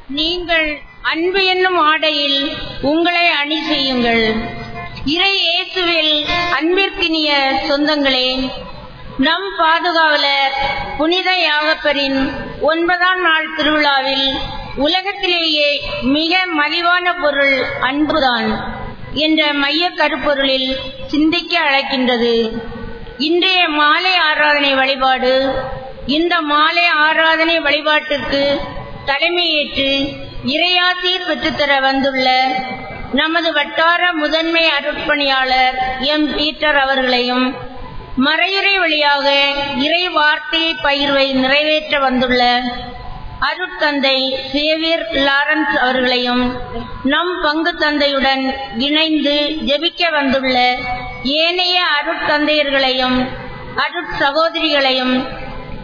நீங்கள் அன்பு என்னும் ஆடையில் உங்களை அணி செய்யுங்கள். இறை இயேசுவில் அன்பிற்கினிய சொந்தங்களே, நம் பாதுகாவலர் புனித யாகப்பரின் 9ஆம் நாள் திருவிழாவில் உலகத்திலேயே மிக மலிவான பொருள் அன்புதான் என்ற மைய கருப்பொருளில் சிந்திக்க அழைக்கின்றது. இன்றைய மாலை ஆராதனை வழிபாடு. இந்த மாலை ஆராதனை வழிபாட்டிற்கு தலைமையேற்று இறையாசிர் பெற்றுத்தர வந்துள்ள நமது வட்டார முதன்மை அருட்பணியாளர் எம் பீட்டர் அவர்களையும், மறையுறை வழியாக இறை வார்த்தையை பகிர்வை நிறைவேற்ற வந்துள்ள அருட்தந்தை சேவியர் லாரன்ஸ் அவர்களையும், நம் பங்கு தந்தையுடன் இணைந்து ஜெபிக்க வந்துள்ள ஏனைய அருட்தந்தையர்களையும் அருட் சகோதரிகளையும்,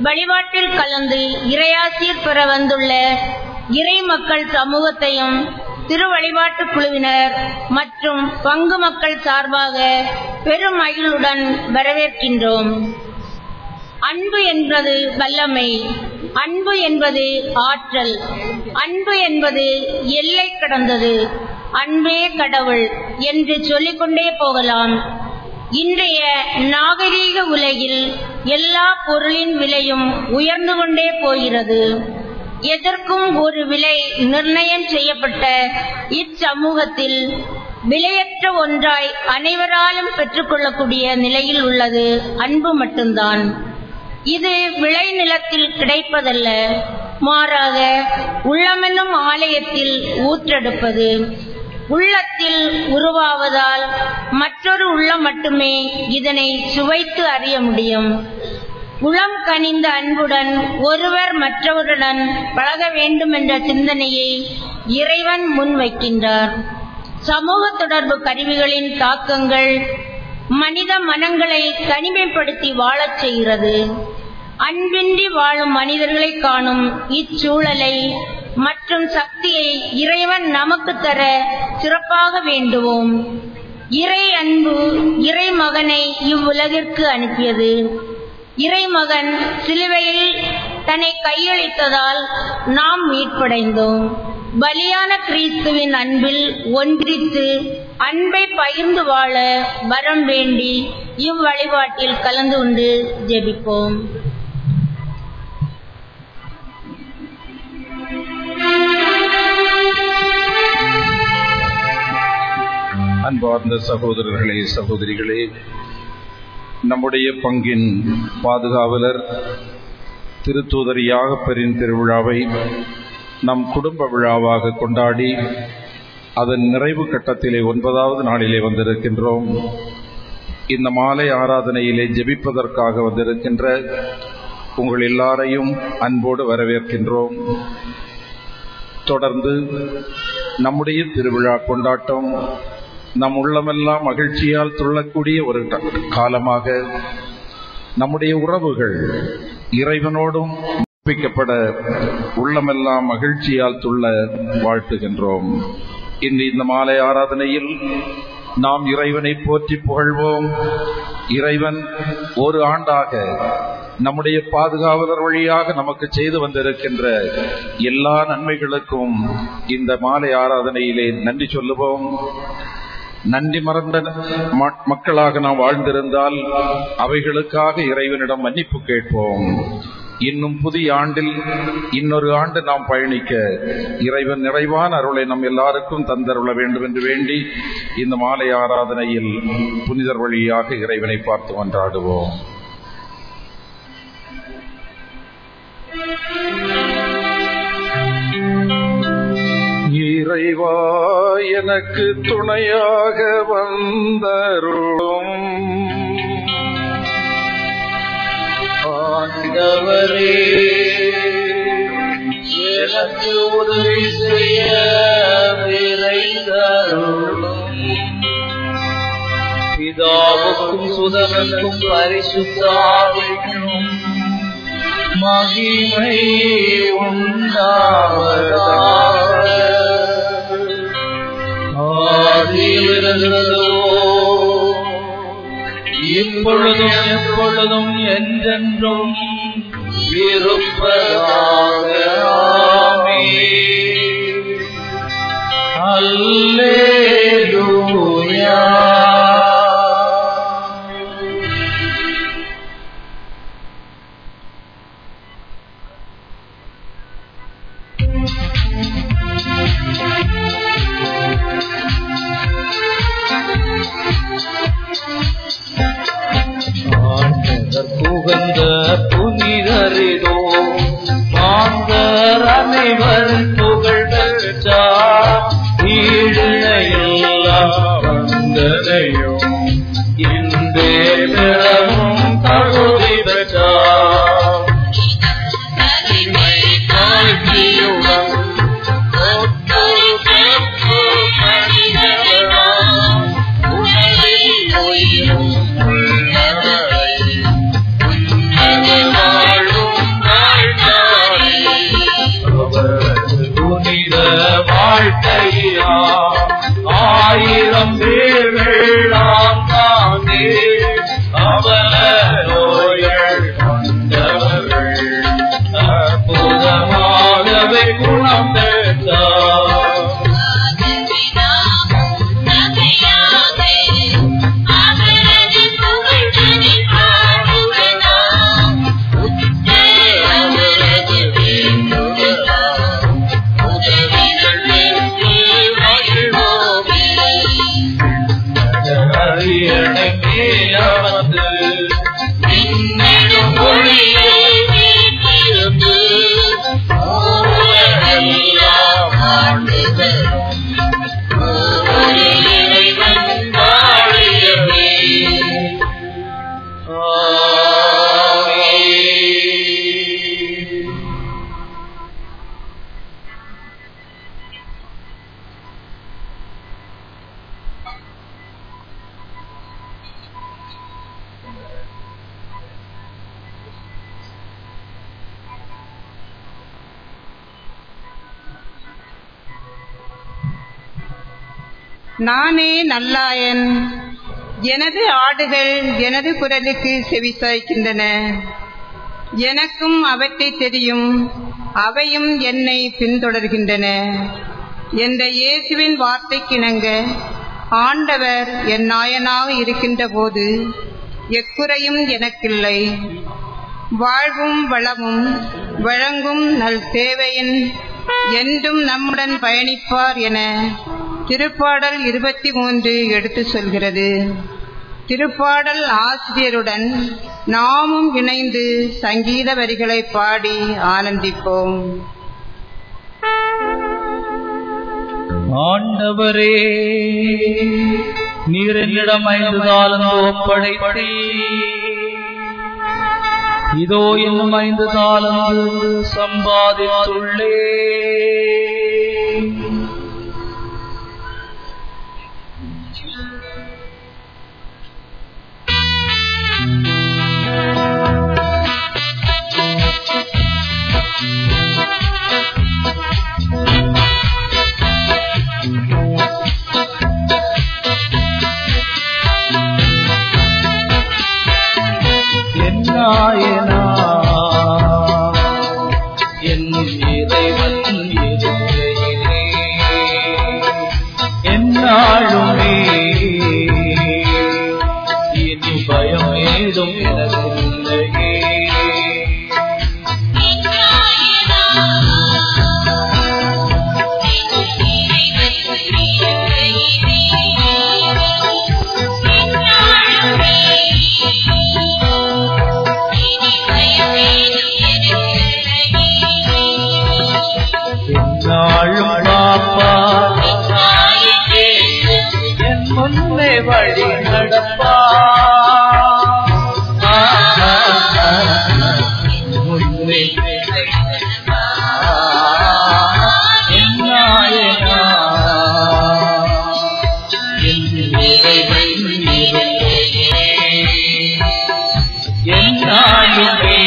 வழிபாட்டில் கலந்து இறையாசிர் பெற வந்துள்ள இறை மக்கள் சமூகத்தையும் திரு வழிபாட்டு குழுவினர் மற்றும் பங்கு மக்கள் சார்பாக பெரும் மகிழ்வுடன் வரவேற்கின்றோம். அன்பு என்பது வல்லமை, அன்பு என்பது ஆற்றல், அன்பு என்பது எல்லை கடந்தது, அன்பே கடவுள் என்று சொல்லிக்கொண்டே போகலாம். இன்றைய நாகரீக உலகில் எல்லா பொருளின் விலையும் உயர்ந்து கொண்டே போகிறது. எதற்கும் ஒரு விலை நிர்ணயம் செய்யப்பட்ட இச்சமூகத்தில் விலையற்ற ஒன்றாய் அனைவராலும் பெற்றுக்கொள்ளக்கூடிய நிலையில் உள்ளது அன்பு மட்டும்தான். இது விளை நிலத்தில் கிடைப்பதல்ல, மாறாக உள்ளமென்னும் ஆலயத்தில் ஊற்றெடுப்பது. உள்ளத்தில் உருவாவதால் மற்றொரு உள்ளம் மட்டுமே இதனை சுவைத்து அறிய முடியும். உளம் கனிந்த அன்புடன் ஒருவர் மற்றவருடன் பழக வேண்டும் என்ற சிந்தனையை இறைவன் முன்வைக்கின்றார். சமூக தொடர்பு கருவிகளின் தாக்கங்கள் மனித மனங்களை தனிமைப்படுத்தி வாழச் செய்கிறது. அன்பின்றி வாழும் மனிதர்களை காணும் இச்சூழலை மற்றும் சக்தியை இறைவன் நமக்கு தர சிறப்பாக வேண்டுவோம். இறை அன்பு இறை மகனை இவ்வுலகிற்கு அனுப்பியது. இறைமகன் சிலுவையில் தன்னை கையளித்ததால் நாம் மீட்படைந்தோம். பலியான கிறிஸ்துவின் அன்பில் ஒன்றித்து அன்பை பகிர்ந்து வாழ வரம் வேண்டி இவ்வழிபாட்டில் கலந்து கொண்டு ஜெபிப்போம். அன்பார்ந்த சகோதரர்களே, சகோதரிகளே, நம்முடைய பங்கின் பாதுகாவலர் திருத்தூதர் யாகப்பரின் திருவிழாவை நம் குடும்ப விழாவாக கொண்டாடி அதன் நிறைவு கட்டத்திலே 9வது நாளிலே வந்திருக்கின்றோம். இந்த மாலை ஆராதனையிலே ஜெபிப்பதற்காக வந்திருக்கின்ற உங்கள் எல்லாரையும் அன்போடு வரவேற்கின்றோம். தொடர்ந்து நம்முடைய திருவிழா கொண்டாட்டம் நம் உள்ளமெல்லாம் மகிழ்ச்சியால் துள்ளக்கூடிய ஒரு காலமாக நம்முடைய உறவுகள் இறைவனோடும் ஒப்பிக்கப்பட உள்ளமெல்லாம் மகிழ்ச்சியால் துள்ள வாழ்த்துகின்றோம். இன்று இந்த மாலை ஆராதனையில் நாம் இறைவனை போற்றி புகழ்வோம். இறைவன் ஒரு ஆண்டாக நம்முடைய பாதுகாவலர் வழியாக நமக்கு செய்து வந்திருக்கின்ற எல்லா நன்மைகளுக்கும் இந்த மாலை ஆராதனையிலே நன்றி சொல்லுவோம். நன்றி மறந்த மக்களாக நாம் வாழ்ந்திருந்தால் அவைகளுக்காக இறைவனிடம் மன்னிப்பு கேட்போம். இன்னும் புதிய ஆண்டில் இன்னொரு ஆண்டு நாம் பயணிக்க இறைவன் நிறைவான அருளை நம் எல்லாருக்கும் தந்தருள வேண்டும் என்று வேண்டி இந்த மாலை ஆராதனையில் புனிதர் வழியாக இறைவனை பார்த்து மன்றாடுவோம். இறைவா, எனக்கு துணையாக வந்தருளும். ஆண்டவரே, எனக்கு உதவி செய்ய விரைந்தருளும். பிதாவுக்கும் சுதனுக்கும் பரிசுத்த ஆவிக்கும் மகிமை உண்டாவதாக. இப்பொழுதும் எப்பொழுதும் என்றென்றும் இருப்பதாக. ஆமென். உகந்த புனிதரிதோ மாந்தர் அனைவரும் புகழ் பெற்றார் ஈடுணையில்லா வந்தனையும் இன்றே பிறவும் தகுதி பெற்றார் ஆயிரம் பேர்களாம் தானே அவல நோய்கள் கொண்டவர்கள் அற்புதமாகவே குணம் பெற்றார் நானே நல்லாயன், எனது ஆடுகள் எனது குரலுக்கு செவிசாய்க்கின்றன. எனக்கும் அவற்றை தெரியும், அவையும் என்னை பின்தொடர்கின்றன என்ற இயேசுவின் வார்த்தைக்கிணங்க ஆண்டவர் என் நாயனாக இருக்கின்ற போது எக்குறையும் எனக்கில்லை. வாழ்வும் வளமும் வழங்கும் நல் தேவையின் என்றும் நம்முடன் பயணிப்பார் என திருப்பாடல் 23 எடுத்து சொல்கிறது. திருப்பாடல் ஆசிரியருடன் நாமும் இணைந்து சங்கீத வரிகளை பாடி ஆனந்திப்போம். ஆண்டவரே, நீர் என்னிடம் 5 தாலந்து ஒப்படைத்தீர். இதோ இன்னும் 5 தாலந்து சம்பாதித்துள்ளே. என் இறைவன் இருக்கையிலே என்னாலுமே இனி பயம் ஏதும் எனக்கில்லையே. நாளும் பாப்பா என் முன்னே வழி நடப்பா. முன்னே என் நாயனா என் இறைவன் என் நாளுமே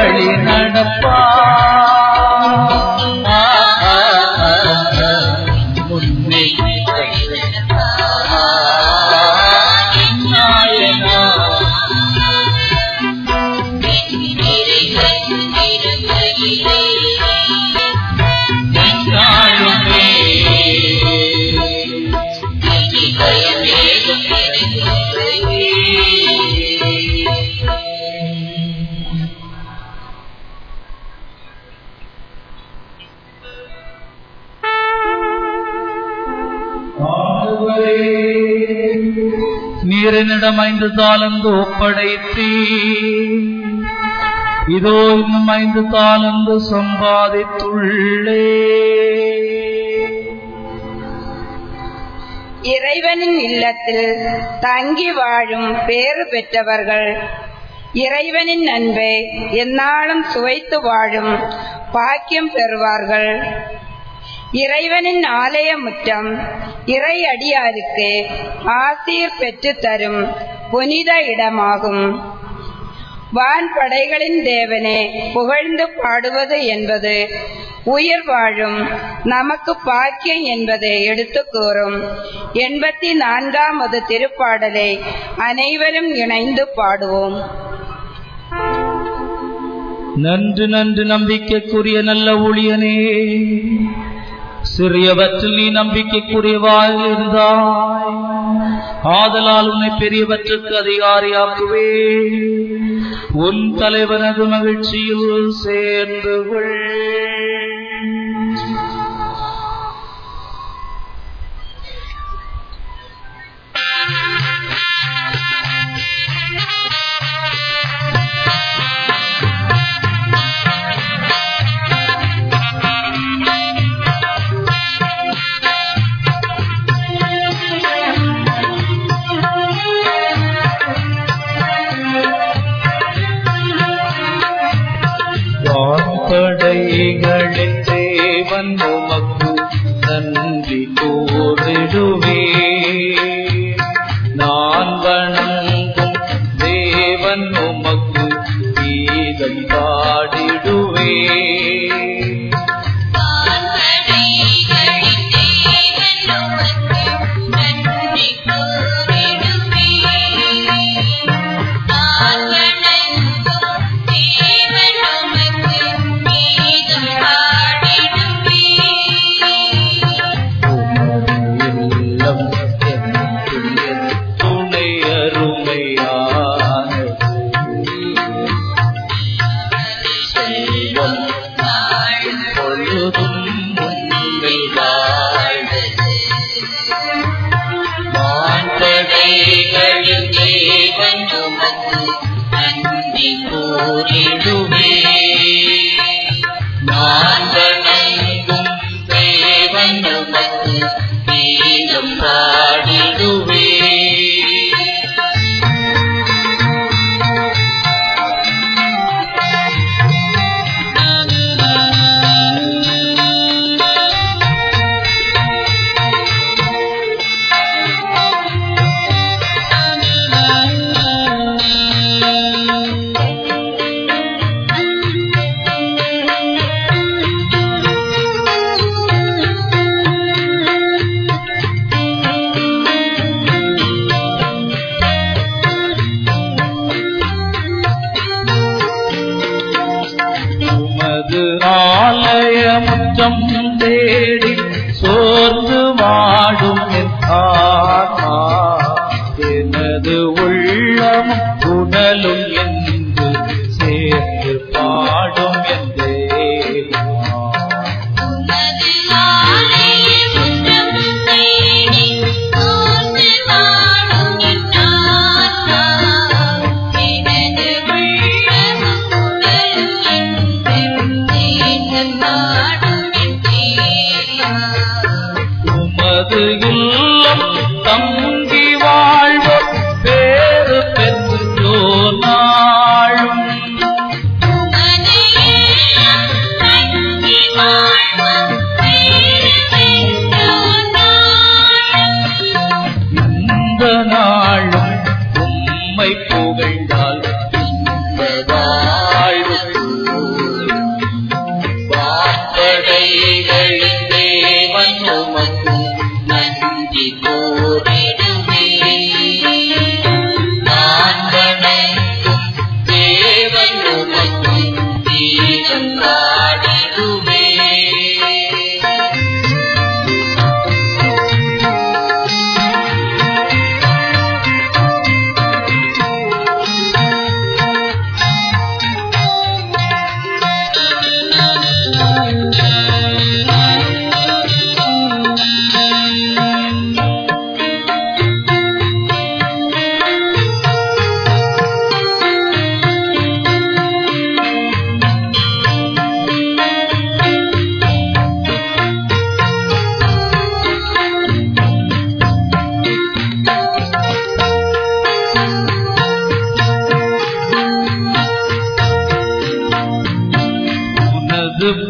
வழி நடப்பா முன்னே நீரினிடம் 5 தாலந்து ஒப்படைத்தீ இதோ இன்னும் 5 தாலந்து சம்பாதித்துள்ளே. இறைவனின் இல்லத்தில் தங்கி வாழும் பேறு பெற்றவர்கள் இறைவனின் அன்பை எந்நாளும் சுவைத்து வாழும் பாக்கியம் பெறுவார்கள். இறைவனின் ஆலய முற்றம் இறை அடியாருக்கு ஆசீர் பெற்று தரும் புனித இடமாகும். வான்படைகளின் தேவனே புகழ்ந்து பாடுவது என்பது உயிர் வாழும் நமக்கு பாக்கியம் என்பதை எடுத்து கூறும் 84வது திருப்பாடலை அனைவரும் இணைந்து பாடுவோம். நன்று நன்று நம்பிக்கைக்குரிய நல்ல ஊழியனே, சிறியவற்றில் நீ நம்பிக்கைக்குரியவாய் இருந்தாய், ஆதலால் உன்னை பெரியவற்றுக்கு அதிகாரியாக்குவே. உன் தலைவனது மகிழ்ச்சியில் சேர்ந்து கொள். படைகளின் தேவன் உமக்கு நன்றி கூறிடுவே. நான் வணங்கும் தேவன் உமக்கு கீதம் பாடிடுவே. தேடி சோர்ந்து வாடும் என் ஆன்மா, எனது உள்ளமும் உடலும் என்று சேர்ந்து பாடும் என் தேவா. இல்லம் தங்கி வாழ்வோம் பேறு பெற்றோ நாளும், இந்த நாளும் உம்மை புகழ்ந்தால் இந்த வாழ்வு கோரிடுவே. நான் வணங்கும் தேவன் உமக்கு கீதம் பாடிடுவே.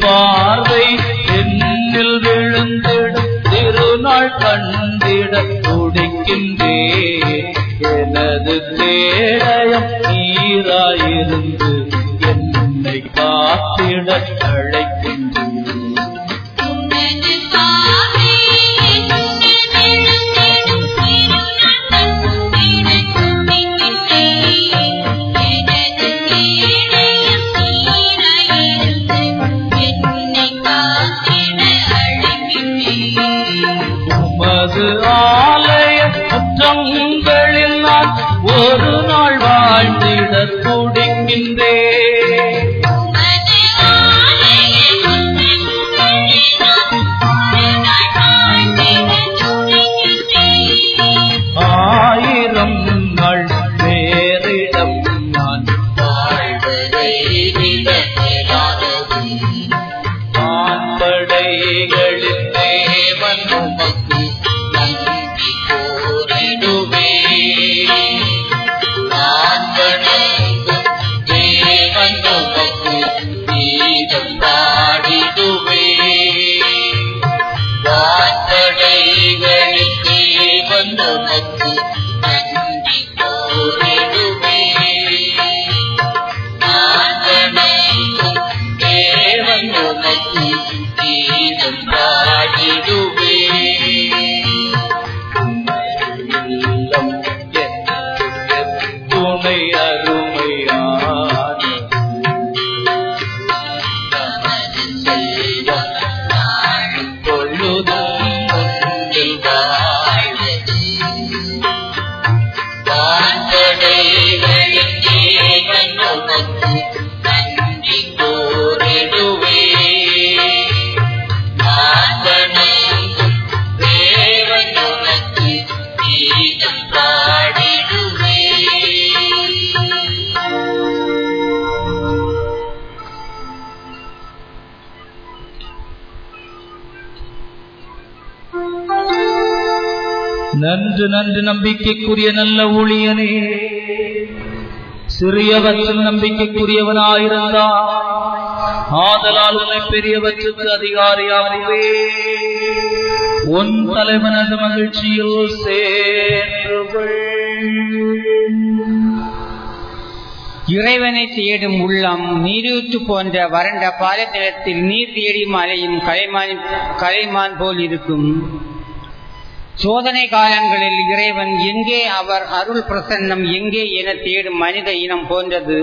பார்வை என்னில் விழுந்திடும் திருநாள் கண்டிட துடிக்கின்றேன். எனது தேடயம் நீராயிருந்து என்னை காத்திட அழைக்கின்றேன். உமது ஆலய முற்றங்களில் நான் ஒரு நாள் வாழ்ந்திட துடிக்கின்றேன். ஆயிரம் நாள் வேறிடம் நான் வாழ்வதை விட ஆண்படைகளின் தேவன் உமக்கு நன்றி கோரிடுவே. நான் வணங்கும் தேவன் உமக்கு கீதம் பாடிடுவே. வான்படைகளின் தேவன் உமக்கு நன்றி கோரிடுவே. நான் வணங்கும் தேவன் உமக்கு கீதம் பாடிடுவே. உள்ளம் எனக்கு துணை அருமையான நமது செல்வம் நாளும் பொழுதும் ஒன்றில் வாழ்வது. வான்படைகளின் தேவன் உமக்கு நன்றி கோரிடுவே. நான் வணங்கும் தேவன் உமக்கு கீதம் பாடிடுவே. நன்று நன்று நம்பிக்கைக்குரிய நல்ல ஊழியனே, சிறியவற்றில் நம்பிக்கைக்குரியவனாயிருந்தார். ஆதலால் உன்னை பெரியவற்றுக்கு அதிகாரியாகவே உன் தலைவனது மகிழ்ச்சியில் சேர்ந்து. இறைவனை தேடும் உள்ளம் நீரூற்று போன்ற வறண்ட பாலத்திடத்தில் நீர் தேடியும் அலையும் கலைமான் போல் இருக்கும். சோதனை காலங்களில் இறைவன் எங்கே, அவர் அருள் பிரசன்னம் எங்கே என தேடும் மனித இனம் போன்றது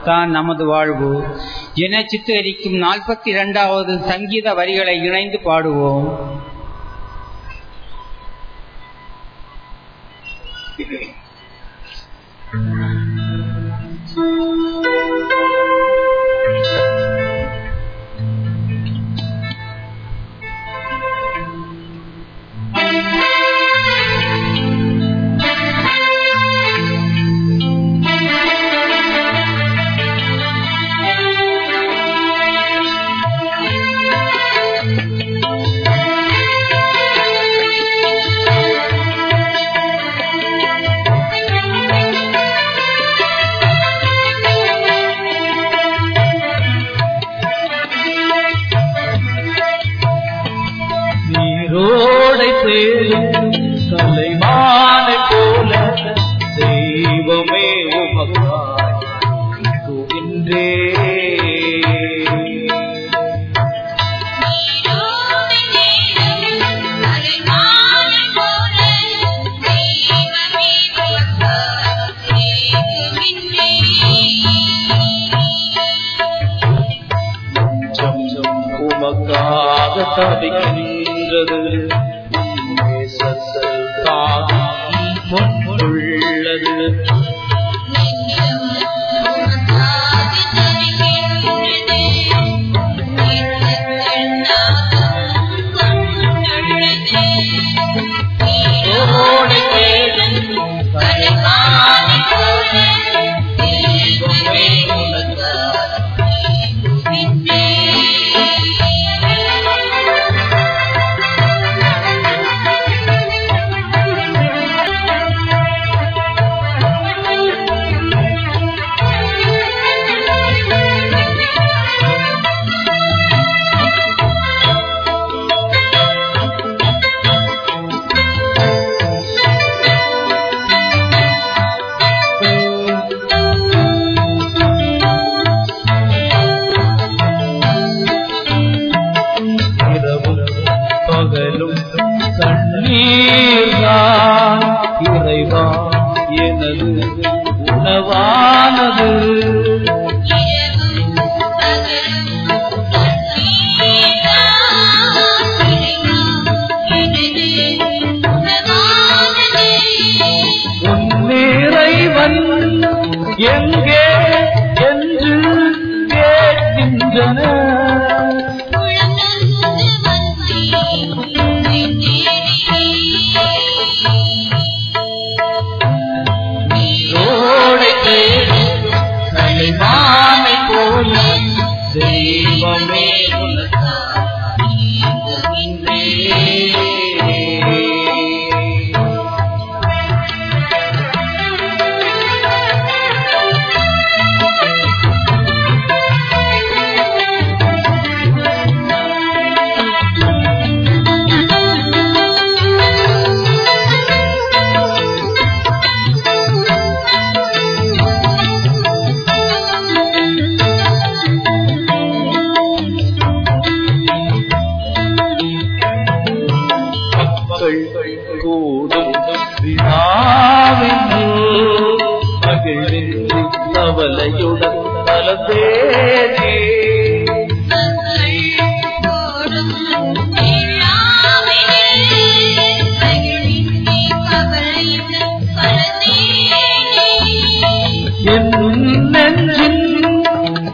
தான் நமது வாழ்வு என சித்தரிக்கும் 42வது சங்கீத வரிகளை இணைந்து பாடுவோம்.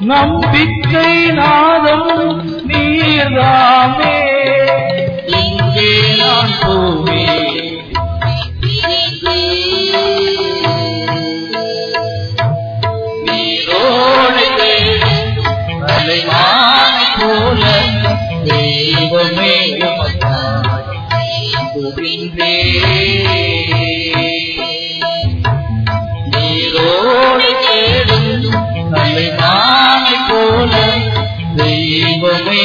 நம்பிக்கை நாதம் நீர்தாமே இங்கே நான் போவேன். நீரோடை அலைமானை போல தெய்வமே நீரோடை தேடும் அலைமானை போல தெய்வமே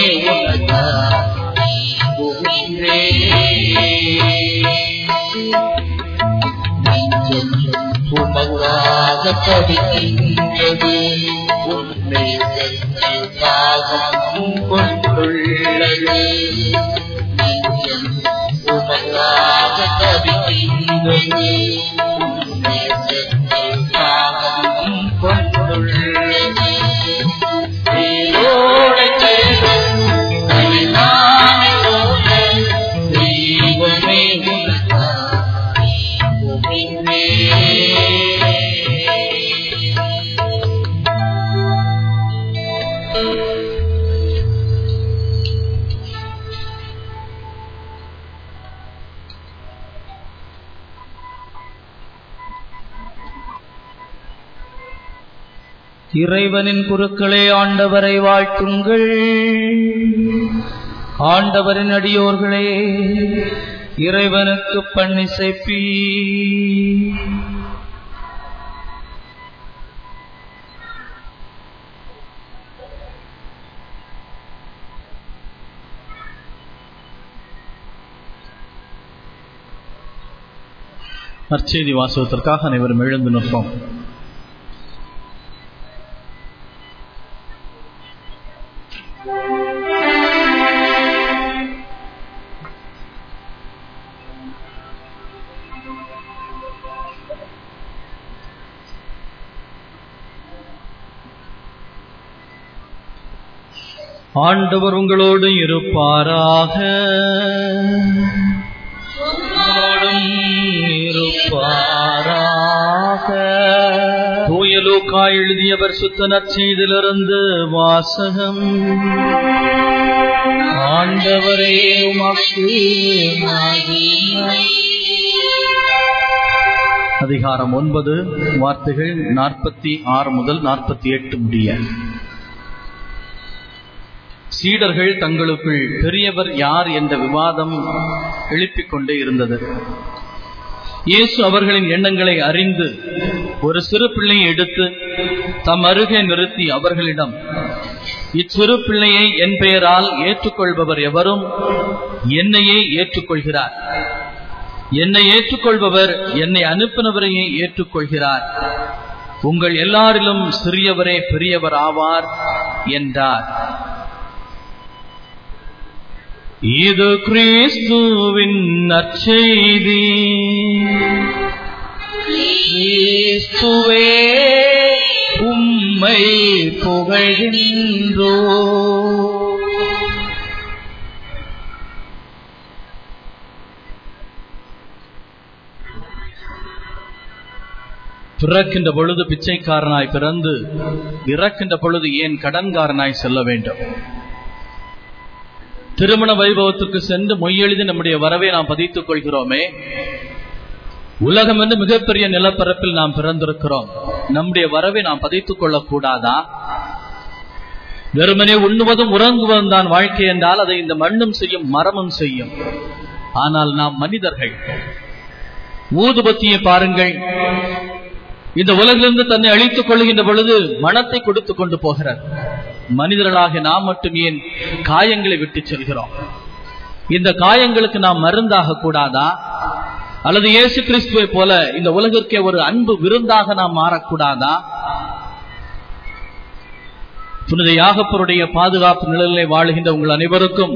உமக்காக தவிக்கின்றது உன்னை தாகம் கொண்டுள்ளது. உமக்காக தவிக்கின்றது உன்னை தாகம் கொண்டுள்ளது. நீரோடை தேடும் அலைமானை போல தெய்வமே இறைவனின் குருக்களே ஆண்டவரை வாழ்த்துங்கள். ஆண்டவரின் அடியோர்களே இறைவனுக்கு பன்னிசைப்பீ. நற்செய்தி வாசகத்திற்காக அனைவரும் எழுந்து நிற்போம். ஆண்டவர் உங்களோடு இருப்பாராக. உங்களோடும் இருப்பாராக. எழுதிய பரிசுத்த நற்செய்தியிலிருந்து வாசகம். ஆண்டவரே உமக்கு மகிமை. அதிகாரம் 9, வார்த்தைகள் 46 முதல் 48 முடிய. சீடர்கள் தங்களுக்குள் பெரியவர் யார் என்ற விவாதம் எழுப்பிக் கொண்டே இருந்தது. இயேசு அவர்களின் எண்ணங்களை அறிந்து ஒரு சிறு பிள்ளையை எடுத்து தம் அருகே நிறுத்தி அவர்களிடம், இச்சிறு பிள்ளையை என் பெயரால் ஏற்றுக்கொள்பவர் எவரும் என்னையே ஏற்றுக்கொள்கிறார். என்னை ஏற்றுக்கொள்பவர் என்னை அனுப்பினவரையே ஏற்றுக்கொள்கிறார். உங்கள் எல்லாரிலும் சிறியவரே பெரியவர் ஆவார் என்றார். இது கிறிஸ்துவின் நற்செய்தி. கிறிஸ்துவே உம்மை புகழ்கின்றோம். பிறக்கின்ற பொழுது பிச்சைக்காரனாய் பிறந்து இறக்கின்ற பொழுது ஏன் கடன்காரனாய் செல்ல வேண்டும்? திருமண வைபவத்துக்கு சென்று மொய்யெழுதி நம்முடைய வரவை நாம் பதித்துக் கொள்கிறோமே. உலகம் என்று மிகப்பெரிய நிலப்பரப்பில் நாம் பிறந்திருக்கிறோம். நம்முடைய வரவை நாம் பதித்துக் கொள்ளக்கூடாதா? வெறுமனே உண்ணுவதும் உறங்குவதும் தான் வாழ்க்கை என்றால் அதை இந்த மண்ணும் செய்யும், மரமும் செய்யும். ஆனால் நாம் மனிதர்கள். ஊதுபத்தியை பாருங்கள், இந்த உலகிலிருந்து தன்னை அழித்துக் கொள்கின்ற பொழுது மனத்தை கொடுத்து கொண்டு போகிறது. மனிதர்களாக நாம் மட்டும் ஏன் காயங்களை விட்டு செல்கிறோம்? இந்த காயங்களுக்கு நாம் மருந்தாக கூடாதா? அல்லது இயேசு கிறிஸ்துவை போல இந்த உலகிற்கே ஒரு அன்பு விருந்தாக நாம் மாறக்கூடாதா? புனித யாகப்பருடைய பாதுகாப்பு நிழலிலே வாழுகின்ற உங்கள் அனைவருக்கும்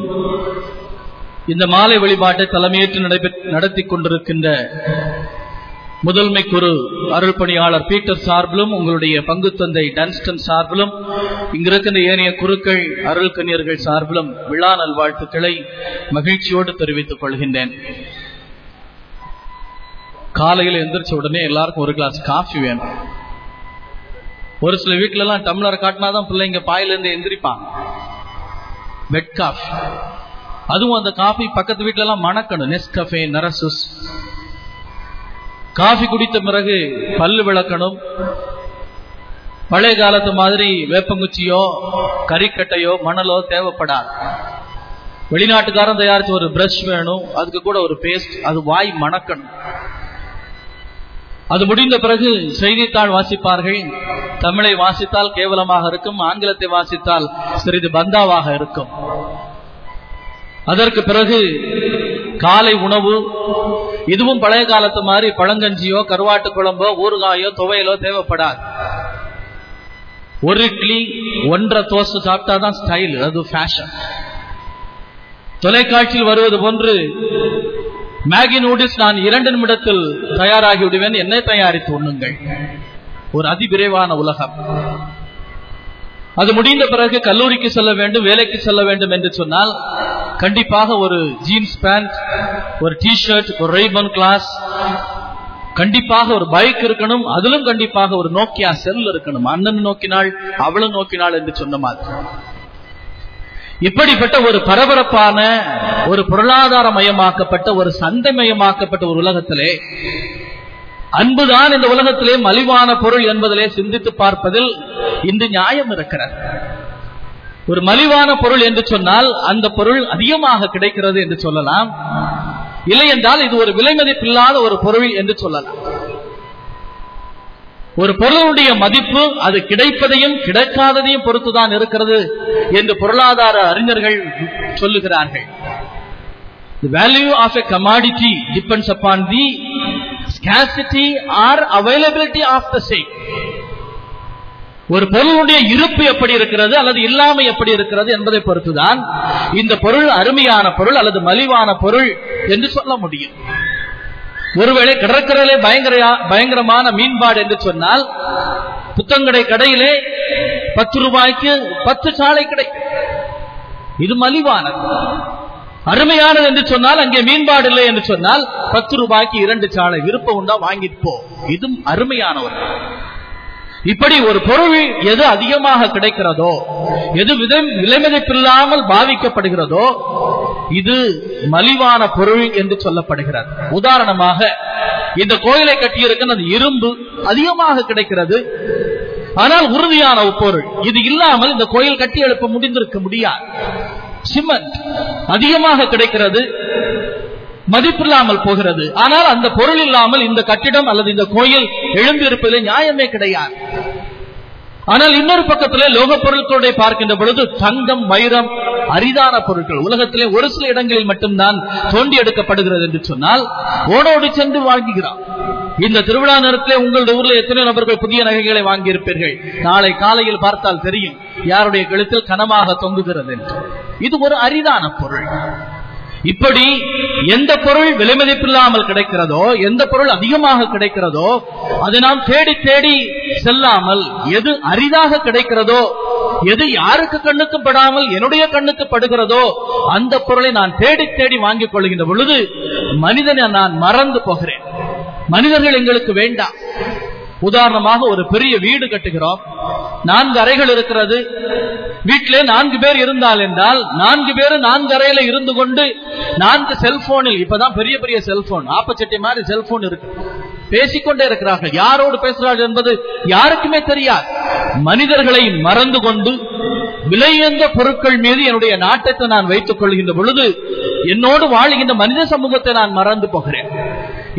இந்த மாலை வழிபாட்டை தலைமையேற்று நடத்தி கொண்டிருக்கின்ற முதன்மை குரு அருள் பணியாளர் பீட்டர் சார்பிலும், உங்களுடைய பங்கு தந்தை டன்ஸ்டன் சார்பிலும், இங்கிருக்கின்ற ஏனைய குருக்கள் அருள் கன்னியர்கள் சார்பிலும் விழா நல்வாழ்த்துக்களை மகிழ்ச்சியோடு தெரிவித்துக் கொள்கின்றேன். காலையில் எந்திரிச்ச உடனே எல்லாருக்கும் ஒரு கிளாஸ் காஃபி வேணும். ஒரு சில வீட்டுல எல்லாம் டம்ளர் காட்டினாதான் பிள்ளைங்க பாயிலிருந்து எந்திரிப்பாங்க. Bed coffee. அதுவும் அந்த காஃபி பக்கத்து வீட்டுல எல்லாம் மணக்கணும். நெஸ்கஃபே, நரசுஸ். காஃபி குடித்த பிறகு பல்லு விளக்கணும். பழைய காலத்து மாதிரி வேப்பங்குச்சியோ கறிக்கட்டையோ மணலோ தேவைப்படாது. வெளிநாட்டுக்காரன் தயாரிச்ச ஒரு பிரஷ் வேணும், அதுக்கு கூட ஒரு பேஸ்ட், அது வாய் மணக்கணும். அது முடிந்த பிறகு செய்தித்தாள் வாசிப்பார்கள். தமிழை வாசித்தால் கேவலமாக இருக்கும், ஆங்கிலத்தை வாசித்தால் சிறிது பந்தாவாக இருக்கும். அதற்கு பிறகு காலை உணவு. இதுவும் பழைய காலத்து மாதிரி பழங்கஞ்சியோ கருவாட்டு குழம்போ ஊறுகாயோ துவையலோ தேவைப்படாது. ஒரு இட்லி 1.5 தோசை சாப்பிட்டாதான் ஸ்டைல், அது ஃபேஷன். தொலைக்காட்சியில் வருவது போன்று மேகி நூடுல்ஸ் நான் 2 நிமிடத்தில் தயாராகி விடுவேன், என்னை தயாரித்து உண்ணுங்கள். ஒரு அதிவிரைவான உலகம். அது முடிந்த பிறகு கல்லூரிக்கு செல்ல வேண்டும், வேலைக்கு செல்ல வேண்டும் என்று சொன்னால் கண்டிப்பாக ஒரு ஜீன்ஸ் பேண்ட், ஒரு டிஷர்ட், ஒரு ரெய்பன் கிளாஸ், கண்டிப்பாக ஒரு பைக் இருக்கணும். அதிலும் கண்டிப்பாக ஒரு நோக்கியா செல் இருக்கணும். அண்ணன் நோக்கினாள் அவளும் நோக்கினாள் என்று சொன்ன மாதிரி. இப்படிப்பட்ட ஒரு பரபரப்பான, ஒரு பொருளாதார மயமாக்கப்பட்ட, ஒரு சந்தை மயமாக்கப்பட்ட ஒரு உலகத்திலே அன்புதான் இந்த உலகத்திலே மலிவான பொருள் என்பதிலே சிந்தித்து பார்ப்பதில் இந்த நியாயம் இருக்கிறது. ஒரு மலிவான பொருள் என்று சொன்னால் அந்த பொருள் அதிகமாக கிடைக்கிறது என்று சொல்லலாம். இல்லை என்றால் இது ஒரு விலை மதிப்பில்லாத ஒரு பொருள் என்று சொல்லலாம். ஒரு பொருளுடைய மதிப்பு அது கிடைப்பதையும் கிடைக்காததையும் பொறுத்துதான் இருக்கிறது என்று பொருளாதார அறிஞர்கள் சொல்லுகிறார்கள். The value of a commodity depends upon the scarcity or availability of the same. ஒரு பொருளுடைய இருப்பு எப்படி இருக்கிறது அல்லது இல்லாமை எப்படி இருக்கிறது என்பதை பொறுத்துதான் இந்த பொருள் அருமையான பொருள் அல்லது மலிவான பொருள் என்று சொல்ல முடியும். ஒருவேளை கடற்கரையிலே பயங்கரமான மீன்பாடு என்று சொன்னால் புத்தங்கடை கடையிலே 10 ரூபாய்க்கு 10 சாலை கிடைக்கும். இது மலிவானது. அருமையானது என்று சொன்னால் அங்கே மீன்பாடு இல்லை என்று சொன்னால் 10 ரூபாய்க்கு 2 சாலை, விருப்பம் உண்டா வாங்கிட்டு போ, இதுவும் அருமையானவர். இப்படி ஒரு பொருள் எது அதிகமாக கிடைக்கிறதோ, எது விலைமதிப்பில்லாமல் பாவிக்கப்படுகிறதோ, இது மலிவான பொருள் என்று சொல்லப்படுகிறது. உதாரணமாக, இந்த கோயிலை கட்டியிருக்கிற அந்த இரும்பு அதிகமாக கிடைக்கிறது, ஆனால் உறுதியான பொருள். இது இல்லாமல் இந்த கோயில் கட்டி எழுப்ப முடிந்திருக்க முடியாது. சிமெண்ட் அதிகமாக கிடைக்கிறது, மதிப்பில்லாமல் போகிறது, ஆனால் அந்த பொருள் இல்லாமல் இந்த கட்டிடம் அல்லது இந்த கோயில் எழும்பி இருப்பதில் நியாயமே கிடையாது. ஆனால் இன்னொரு பக்கத்திலே லோக பொருட்களுடைய பார்க்கின்ற பொழுது தங்கம், வைரம், அரிதான பொருட்கள் உலகத்திலே ஒரு சில இடங்களில் மட்டும்தான் தோண்டி எடுக்கப்படுகிறது என்று சொன்னால் ஓடோடு சென்று வாங்குகிறார். இந்த திருவிழா நேரத்திலே உங்களுடைய ஊரில் எத்தனை நபர்கள் புதிய நகைகளை வாங்கியிருப்பீர்கள்? நாளை காலையில் பார்த்தால் தெரியும் யாருடைய கழுத்தில் கனமாக தொங்குகிறது என்று. இது ஒரு அரிதான பொருள். இப்படி எந்த பொருள் விலைமதிப்பில்லாமல் கிடைக்கிறதோ, எந்த பொருள் அதிகமாக கிடைக்கிறதோ, அதை நாம் தேடி தேடி செல்லாமல் எது அரிதாக கிடைக்கிறதோ, எது யாருக்கு கண்ணுக்கு படாமல் என்னுடைய கண்ணுக்கு படுகிறதோ அந்த பொருளை நான் தேடி தேடி வாங்கிக் கொள்கின்ற பொழுது மனிதனை நான் மறந்து போகிறேன். மனிதர்கள் எங்களுக்கு வேண்டாம். உதாரணமாக, ஒரு பெரிய வீடு கட்டுகிறோம், 4 அறைகள் இருக்கிறது. வீட்டிலே 4 பேர் இருந்தால் என்றால் 4 பேர் 4 அறையில இருந்து கொண்டு 4 செல்போனில், இப்பதான் பெரிய பெரிய செல்போன், ஆப்பச்சட்டி மாதிரி செல்போன் இருக்கு, பேசிக்கொண்டே இருக்கிறார்கள். யாரோடு பேசுகிறார்கள் என்பது யாருக்குமே தெரியாது. மனிதர்களை மறந்து கொண்டு விலையுயர்ந்த பொருட்கள் மீது என்னுடைய நாட்டத்தை நான் வைத்துக் கொள்கின்ற பொழுது என்னோடு வாழ்கின்ற மனித சமூகத்தை நான் மறந்து போகிறேன்.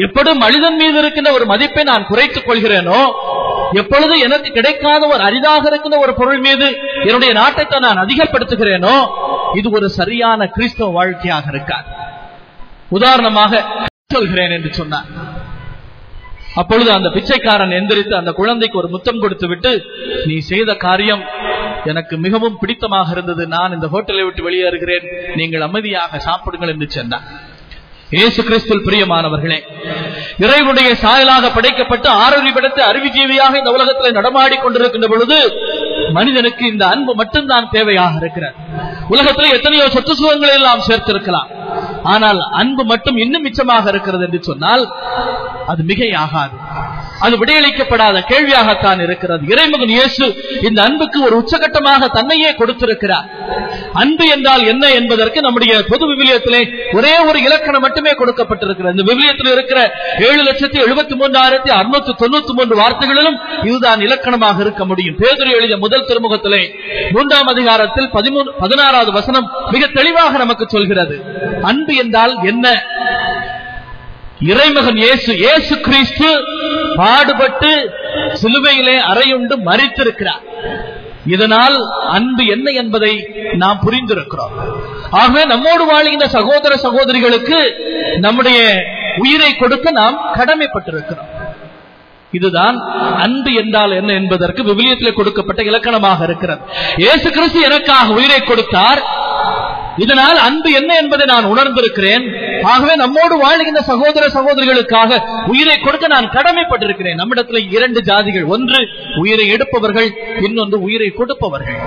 எப்பொழுது மனிதன் மீது இருக்கின்ற ஒரு மதிப்பை நான் குறைத்துக் கொள்கிறேனோ, எப்பொழுது எனக்கு கிடைக்காத ஒரு அரிதாக இருக்கின்ற ஒரு பொருள் மீது என்னுடைய நாட்டத்தை நான் அதிகப்படுத்துகிறேனோ, இது ஒரு சரியான கிறிஸ்தவ வாழ்க்கையாக இருக்காது. உதாரணமாக சொல்கிறேன் என்று சொன்னார். அப்பொழுது அந்த பிச்சைக்காரன் எந்திரித்து அந்த குழந்தைக்கு ஒரு முத்தம் கொடுத்து விட்டு, நீ செய்த காரியம் எனக்கு மிகவும் பிடித்தமாக இருந்தது, நான் இந்த ஹோட்டலை விட்டு வெளியேறுகிறேன், நீங்கள் அமைதியாக சாப்பிடுங்கள் என்று சொன்னார். இயேசு கிறிஸ்துவில் பிரியமானவர்களே, இறைவனுடைய சாயலாக படைக்கப்பட்டு ஆரோக்கியப்படுத்த அறிவுஜீவியாக இந்த உலகத்தில் நடமாடி கொண்டிருக்கின்ற பொழுது மனிதனுக்கு இந்த அன்பு மட்டும்தான் தேவையாக இருக்கிறது. உலகத்தில் எத்தனையோ சொத்து சுகங்களை எல்லாம் சேர்த்திருக்கலாம், ஆனால் அன்பு மட்டும் இன்னும் மிச்சமாக இருக்கிறது என்று சொன்னால் அது மிகையாகாது. அது விடையளிக்கப்படாத கேள்வியாகத்தான் இருக்கிறது. இறைமகன் இயேசு இந்த அன்புக்கு ஒரு உச்சகட்டமாக தன்னையே கொடுத்திருக்கிறார். அன்பு என்றால் என்ன என்பதற்கு நம்முடைய பொது விவிலியத்திலே ஒரே ஒரு இலக்கணம் மட்டுமே கொடுக்கப்பட்டிருக்கிறது. இந்த விவிலியத்தில் இருக்கிற 7,73,693 வார்த்தைகளிலும் இதுதான் இலக்கணமாக இருக்க முடியும். பேதுரு எழுதிய முதல் திருமுகத்திலே 3ஆம் அதிகாரத்தில் 16வது வசனம் மிக தெளிவாக நமக்கு சொல்கிறது. அன்பு என்றால் என்ன? இறைமகன் இயேசு கிறிஸ்து பாடுபட்டு சிலுவையிலே அறையுண்டு மரித்திருக்கிறார். இதனால் அன்பு என்ன என்பதை நாம் புரிந்திருக்கிறோம். ஆகவே நம்மோடு வாழ்கின்ற சகோதர சகோதரிகளுக்கு நம்முடைய உயிரை கொடுக்க நாம் கடமைப்பட்டிருக்கிறோம். இதுதான் அன்பு என்றால் என்ன என்பதற்கு விவிலியத்திலே கொடுக்கப்பட்ட இலக்கணமாக இருக்கிறது. இயேசு கிறிஸ்து எனக்காக உயிரை கொடுத்தார், இதனால் அன்பு என்ன என்பதை நான் உணர்ந்திருக்கிறேன். ஆகவே நம்மோடு வாழ்கின்ற சகோதர சகோதரிகளுக்காக உயிரை கொடுக்க நான் கடமைப்பட்டிருக்கிறேன். நம்மிடத்தில் 2 ஜாதிகள், ஒன்று உயிரை எடுப்பவர்கள், இன்னொன்று உயிரை கொடுப்பவர்கள்.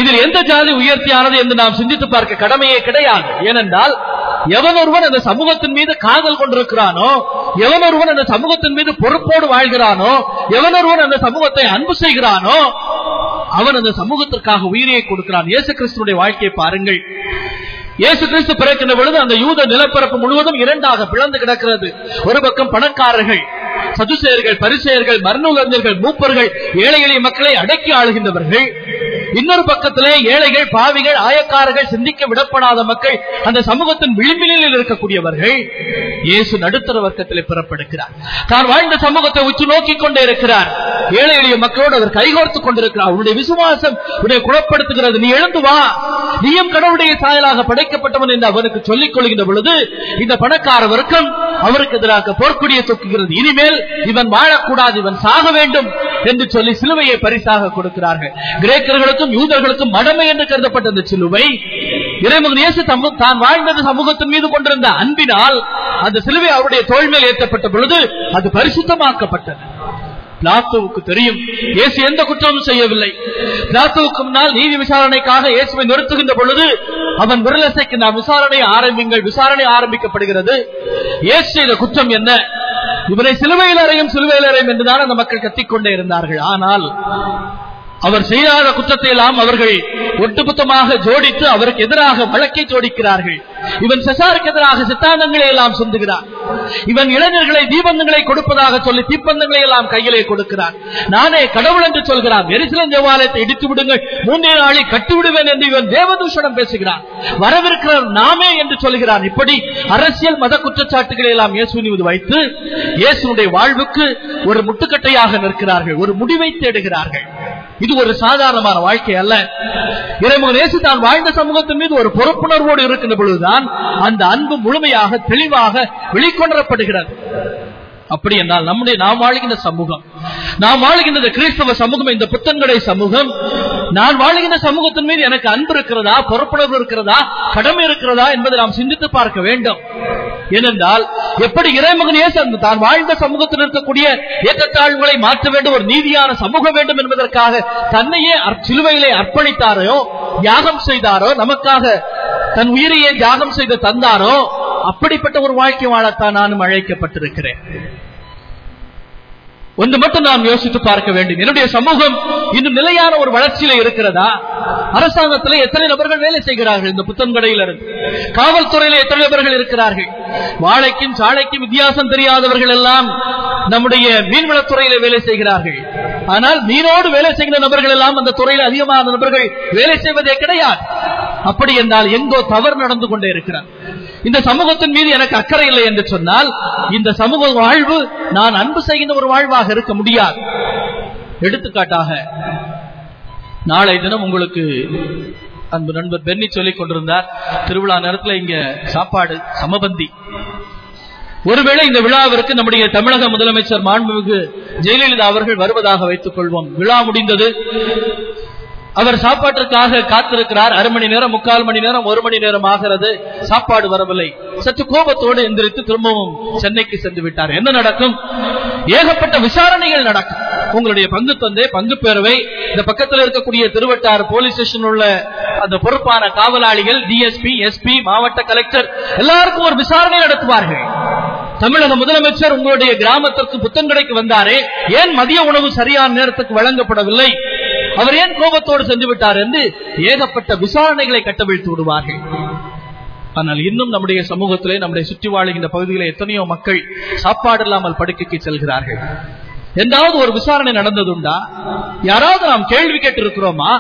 இதில் எந்த ஜாதி உயர்த்தியானது என்று நாம் சிந்தித்து பார்க்க கடமையே கிடையாது. ஏனென்றால் எவன் ஒருவன் அந்த சமூகத்தின் மீது காதல் கொண்டிருக்கிறானோ, எவன் ஒருவன் அந்த சமூகத்தின் மீது பொறுப்போடு வாழ்கிறானோ, எவன் ஒருவன் அந்த சமூகத்தை அன்பு செய்கிறானோ அவன் அந்த சமூகத்திற்காக உயிரை கொடுக்கிறான். இயேசு கிறிஸ்துடைய வாழ்க்கையை பாருங்கள். இயேசு கிறிஸ்து பிறக்கின்ற பொழுது அந்த யூத நிலப்பரப்பு முழுவதும் 2ஆக பிளந்து கிடக்கிறது. ஒரு பக்கம் பணக்காரர்கள், சதுசேயர்கள், பரிசேயர்கள், மர்நூலஞ்சர்கள், மூப்பர்கள், ஏழை எளிய மக்களை அடக்கி ஆளுகின்றவர்கள். இன்னொரு பக்கத்திலே ஏழைகள், பாவிகள், ஆயக்காரர்கள், சிந்திக்க விடப்படாத மக்கள், அந்த சமூகத்தின் விளிம்பினில் இருக்கக்கூடியவர்கள். இயேசு நடுத்தர வர்க்கத்திலே பிறப்பெடுக்கிறார். தான் வாழ்ந்த சமூகத்தை உற்று நோக்கிக் கொண்டே இருக்கிறார். ஏழை எளிய மக்களோடு அவர் கைகோர்த்துக் கொண்டிருக்கிறார். உன்னுடைய விசுவாசம் உன்னை குணப்படுத்துகிறது, நீ எழுந்து வா, நீயும் கடவுளுடைய சாயலாக படைக்கப்பட்டவன் என்று அவனுக்கு சொல்லிக் கொள்கின்ற பொழுது இந்த பணக்கார வர்க்கம் அவருக்கு எதிராக போர்க்கொடியை தூக்குகிறது. இனிமேல் இவன் வாழக்கூடாது, இவன் சாக வேண்டும் என்று சொல்லி சிலுவையை பரிசாக கொடுக்கிறார்கள். கிரேக்கர்களுக்கும் யூதர்களுக்கும் மடமை என்று கருதப்பட்ட அந்த சிலுவை இறைமகன் இயேசு தான் வாழ்ந்த சமூகத்தின் மீது கொண்டிருந்த அன்பினால் அந்த சிலுவை அவருடைய தோள் மேல் ஏற்றப்பட்ட பொழுது அது பரிசுத்தமாக்கப்பட்டது. பிலாத்துவுக்கு தெரியும் இயேசு எந்த குற்றமும் செய்யவில்லை. பிலாத்துவுக்கு முன்னால் நீதி விசாரணைக்காக இயேசுவை நிறுத்துகின்ற பொழுது அவன் விரலசைக்கு நாம் விசாரணை ஆரம்பிங்கள், விசாரணை ஆரம்பிக்கப்படுகிறது. இயேசு செய்த குற்றம் என்ன? இவரை சிலுவையில் அறையும் என்றுதான் அந்த மக்கள் கத்திக்கொண்டே இருந்தார்கள். ஆனால் அவர் செய்யாத குற்றத்தை எல்லாம் அவர்கள் ஒட்டுமொத்தமாக ஜோடித்து அவருக்கு எதிராக வழக்கை ஜோடிக்கிறார்கள். இவன் செசாருக்கு எதிராக சித்தாந்தங்களை எல்லாம் சொல்லுகிறார். இவன் இளைஞர்களை தீபந்தங்களை கொடுப்பதாக சொல்லி தீப்பந்தங்களை எல்லாம் கையிலே கொடுக்கிறார். நானே கடவுள் என்று சொல்கிறான். எருசலேம் தேவாலயத்தை இடித்து விடுங்கள், 3 நாளில் கட்டிவிடுவேன் என்று இவன் தேவதூஷணம் பேசுகிறான். வரவிருக்கிறார் நாமே என்று சொல்கிறான். இப்படி அரசியல் மத குற்றச்சாட்டுகளை எல்லாம் இயேசுவின் மீது வைத்து இயேசுடைய வாழ்வுக்கு ஒரு முட்டுக்கட்டையாக நிற்கிறார்கள், ஒரு முடிவை தேடுகிறார்கள். இது ஒரு சாதாரணமான வாழ்க்கை அல்ல. இறைமகன் இயேசு தான் வாழ்ந்த சமூகத்தின் மீது ஒரு பொறுப்புணர்வோடு இருக்கின்ற பொழுதுதான் அந்த அன்பு முழுமையாக தெளிவாக வெளிக்கொணரப்படுகிறது. அப்படி என்றால் நாம் வாழ்கின்ற சமூகம், நாம் வாழ்கின்ற கிறிஸ்தவ சமூகம், இந்த புத்தன்கடை சமூகம், நான் வாழ்கின்ற சமூகத்தின் மீது எனக்கு அன்பு இருக்கிறதா, பொறுப்புணர்வு இருக்கிறதா, கடமை இருக்கிறதா என்பதை நாம் சிந்தித்து பார்க்க வேண்டும். ஏனென்றால் எப்படி இறைமகன் இயேசு தான் வாழ்ந்த சமூகத்தில் இருக்கக்கூடிய ஏற்றத்தாழ்வுகளை மாற்ற வேண்டும், ஒரு நீதியான சமூகம் வேண்டும் என்பதற்காக தன்னையே சிலுவையிலே அர்ப்பணித்தாரோ, தியாகம் செய்தாரோ, நமக்காக தன் உயிரையே தியாகம் செய்து தந்தாரோ, அப்படிப்பட்ட ஒரு வாழ்க்கை வாழத்தான் நானும் அழைக்கப்பட்டிருக்கிறேன். ஒன்று மட்டும் நாம் யோசித்து பார்க்க வேண்டும். என்னுடைய சமூகம் இன்னும் நிலையான ஒரு வளர்ச்சியில இருக்கிறதா? அரசாங்கத்தில் எத்தனை நபர்கள் வேலை செய்கிறார்கள்? இந்த புத்தன்கடையில் இருந்து காவல்துறையில எத்தனை நபர்கள் இருக்கிறார்கள்? வாழைக்கும் சாழைக்கும் வித்தியாசம் தெரியாதவர்கள் எல்லாம் நம்முடைய மீன்வளத்துறையில வேலை செய்கிறார்கள். ஆனால் மீனோடு வேலை செய்கிற நபர்கள் எல்லாம் அந்த துறையில் அதிகமான நபர்கள் வேலை செய்வதே கிடையாது. அப்படி என்றால் எங்கோ தவறு நடந்து கொண்டே இருக்கிறார். இந்த சமூகத்தின் மீது எனக்கு அக்கறை இல்லை என்று சொன்னால் இந்த சமூக வாழ்வு நான் அன்பு செய்கின்ற ஒரு வாழ்வாக இருக்க முடியாது. எடுத்துக்காட்டாக நாளை தினம் உங்களுக்கு அன்பு நண்பர் பென்னி சொல்லிக் கொண்டிருந்தார், திருவிழா நேரத்தில் இங்க சாப்பாடு சமபந்தி. ஒருவேளை இந்த விழாவிற்கு நம்முடைய தமிழக முதலமைச்சர் மாண்புமிகு ஜெயலலிதா அவர்கள் வருவதாக வைத்துக் கொள்வோம். விழா முடிந்தது, அவர் சாப்பாட்டிற்காக காத்திருக்கிறார். 1/2 மணி நேரம், 3/4 மணி நேரம், 1 மணி நேரம் ஆகிறது, சாப்பாடு வரவில்லை. சற்று கோபத்தோடு எந்திரித்து திரும்பவும் சென்னைக்கு சென்று விட்டார். என்ன நடக்கும்? ஏகப்பட்ட விசாரணைகள் நடக்கும். உங்களுடைய பங்கு தந்தை, பங்கு பேரவை, இந்த பக்கத்தில் இருக்கக்கூடிய திருவட்டார் போலீஸ் ஸ்டேஷன் உள்ள அந்த பொறுப்பான காவலாளிகள், டிஎஸ்பி, எஸ்பி, மாவட்ட கலெக்டர் எல்லாருக்கும் ஒரு விசாரணை நடத்துவார்கள். தமிழக முதலமைச்சர் உங்களுடைய கிராமத்திற்கு புத்தன்கடைக்கு வந்தாரே, ஏன் மதிய உணவு சரியான நேரத்துக்கு வழங்கப்படவில்லை, அவர் ஏன் கோபத்தோடு சென்று விட்டார் என்று ஏகப்பட்ட விசாரணைகளை கட்டவிழ்த்து விடுவார்கள். ஆனால் இன்னும் நம்முடைய சமூகத்திலே, நம்முடைய சுற்றி வாழ்கின்ற பகுதியிலே எத்தனையோ மக்கள் சாப்பாடு இல்லாமல் படுக்கைக்கு செல்கிறார்கள். எந்தாவது ஒரு விசாரணை நடந்ததுண்டா? யாராவது நாம் கேள்வி கேட்டு இருக்கிறோமா?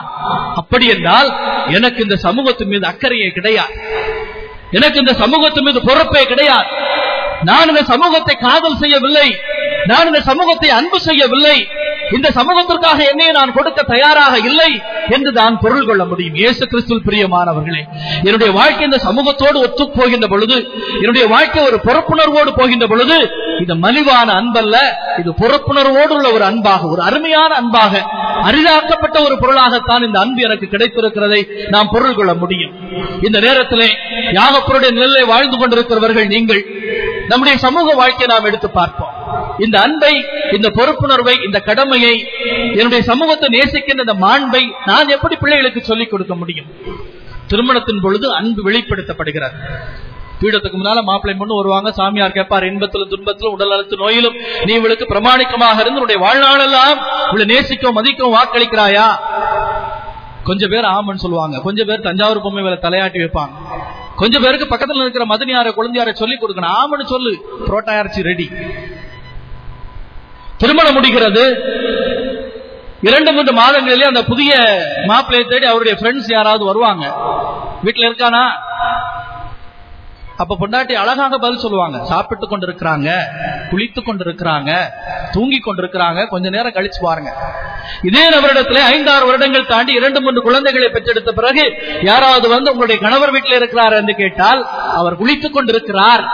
அப்படி என்றால் எனக்கு இந்த சமூகத்தின் மீது அக்கறையே கிடையாது, எனக்கு இந்த சமூகத்தின் மீது பொறுப்பே கிடையாது. நான் இந்த சமூகத்தை காதல் செய்யவில்லை, நான் இந்த சமூகத்தை அன்பு செய்யவில்லை, இந்த சமூகத்திற்காக என்னை நான் கொடுக்க தயாராக இல்லை என்று தான் பொருள் கொள்ள முடியும். இயேசு கிறிஸ்துவில் பிரியமானவர்களே, என்னுடைய வாழ்க்கை இந்த சமூகத்தோடு ஒத்து போகின்ற பொழுது, என்னுடைய வாழ்க்கை ஒரு பொறுப்புணர்வோடு போகின்ற பொழுது, இது மலிவான அன்பல்ல, இது பொறுப்புணர்வோடு உள்ள ஒரு அன்பாக, ஒரு அருமையான அன்பாக, அரிதாக்கப்பட்ட ஒரு பொருளாகத்தான் இந்த அன்பு எனக்கு கிடைத்திருக்கிறதை நாம் பொருள் கொள்ள முடியும். இந்த நேரத்திலே யாகப்பருடைய நிலையை வாழ்ந்து கொண்டிருக்கிறவர்கள் நீங்கள், நம்முடைய சமூக வாழ்க்கையை நாம் எடுத்து பார்ப்போம். இந்த அன்பை, இந்த பொறுப்புணர்வை, இந்த கடமையை, என்னுடைய சமூகத்தை நேசிக்கின்ற இந்த மாண்பை நான் எப்படி பிள்ளைகளுக்கு சொல்லிக் கொடுக்க முடியும்? திருமணத்தின் பொழுது அன்பு வெளிப்படுத்தப்படுகிறது. பீடத்துக்கு முன்னால மாப்பிள்ளை பொண்ணு வருவாங்க, சாமியார் கேட்பார், இன்பத்திலும் துன்பத்திலும் உடல் நலத்து நோயிலும் நீ இவளுக்கு பிரமாணிக்கமாக இருந்து உன்னுடைய வாழ்நாளெல்லாம் இவளை நேசிக்கவும் மதிக்கவும் வாக்களிக்கிறாயா? கொஞ்சம் பேர் ஆமன்னு சொல்லுவாங்க, கொஞ்சம் பேர் தஞ்சாவூர் பொம்மை வேலை தலையாட்டி வைப்பாங்க, கொஞ்சம் பேருக்கு பக்கத்தில் இருக்கிற மதனியார குழந்தையார சொல்லி கொடுக்கணும், ஆமன்னு சொல்லு, புரோட்டா இறைச்சி ரெடி. திருமணம் முடிகிறது. 2-3 மாதங்களிலே அந்த புதிய மாப்பிள்ளையை தேடி அவருடைய ஃப்ரெண்ட்ஸ் யாராவது வருவாங்க. வீட்டுல இருக்கானா? அப்ப பொண்டாட்டி அழகாக பதில் சொல்லுவாங்க, சாப்பிட்டு கொண்டிருக்கிறாங்க, குளித்துக் கொண்டிருக்கிறாங்க, தூங்கி கொண்டிருக்கிறாங்க, கொஞ்ச நேரம் கழிச்சு பாருங்க. இதே நபரிடத்துல 5-6 வருடங்கள் தாண்டி 2-3 குழந்தைகளை பெற்றெடுத்த பிறகு யாராவது வந்து உங்களுடைய கணவர் வீட்டில் இருக்கிறார் என்று கேட்டால், அவர் குளித்துக் கொண்டிருக்கிறார்,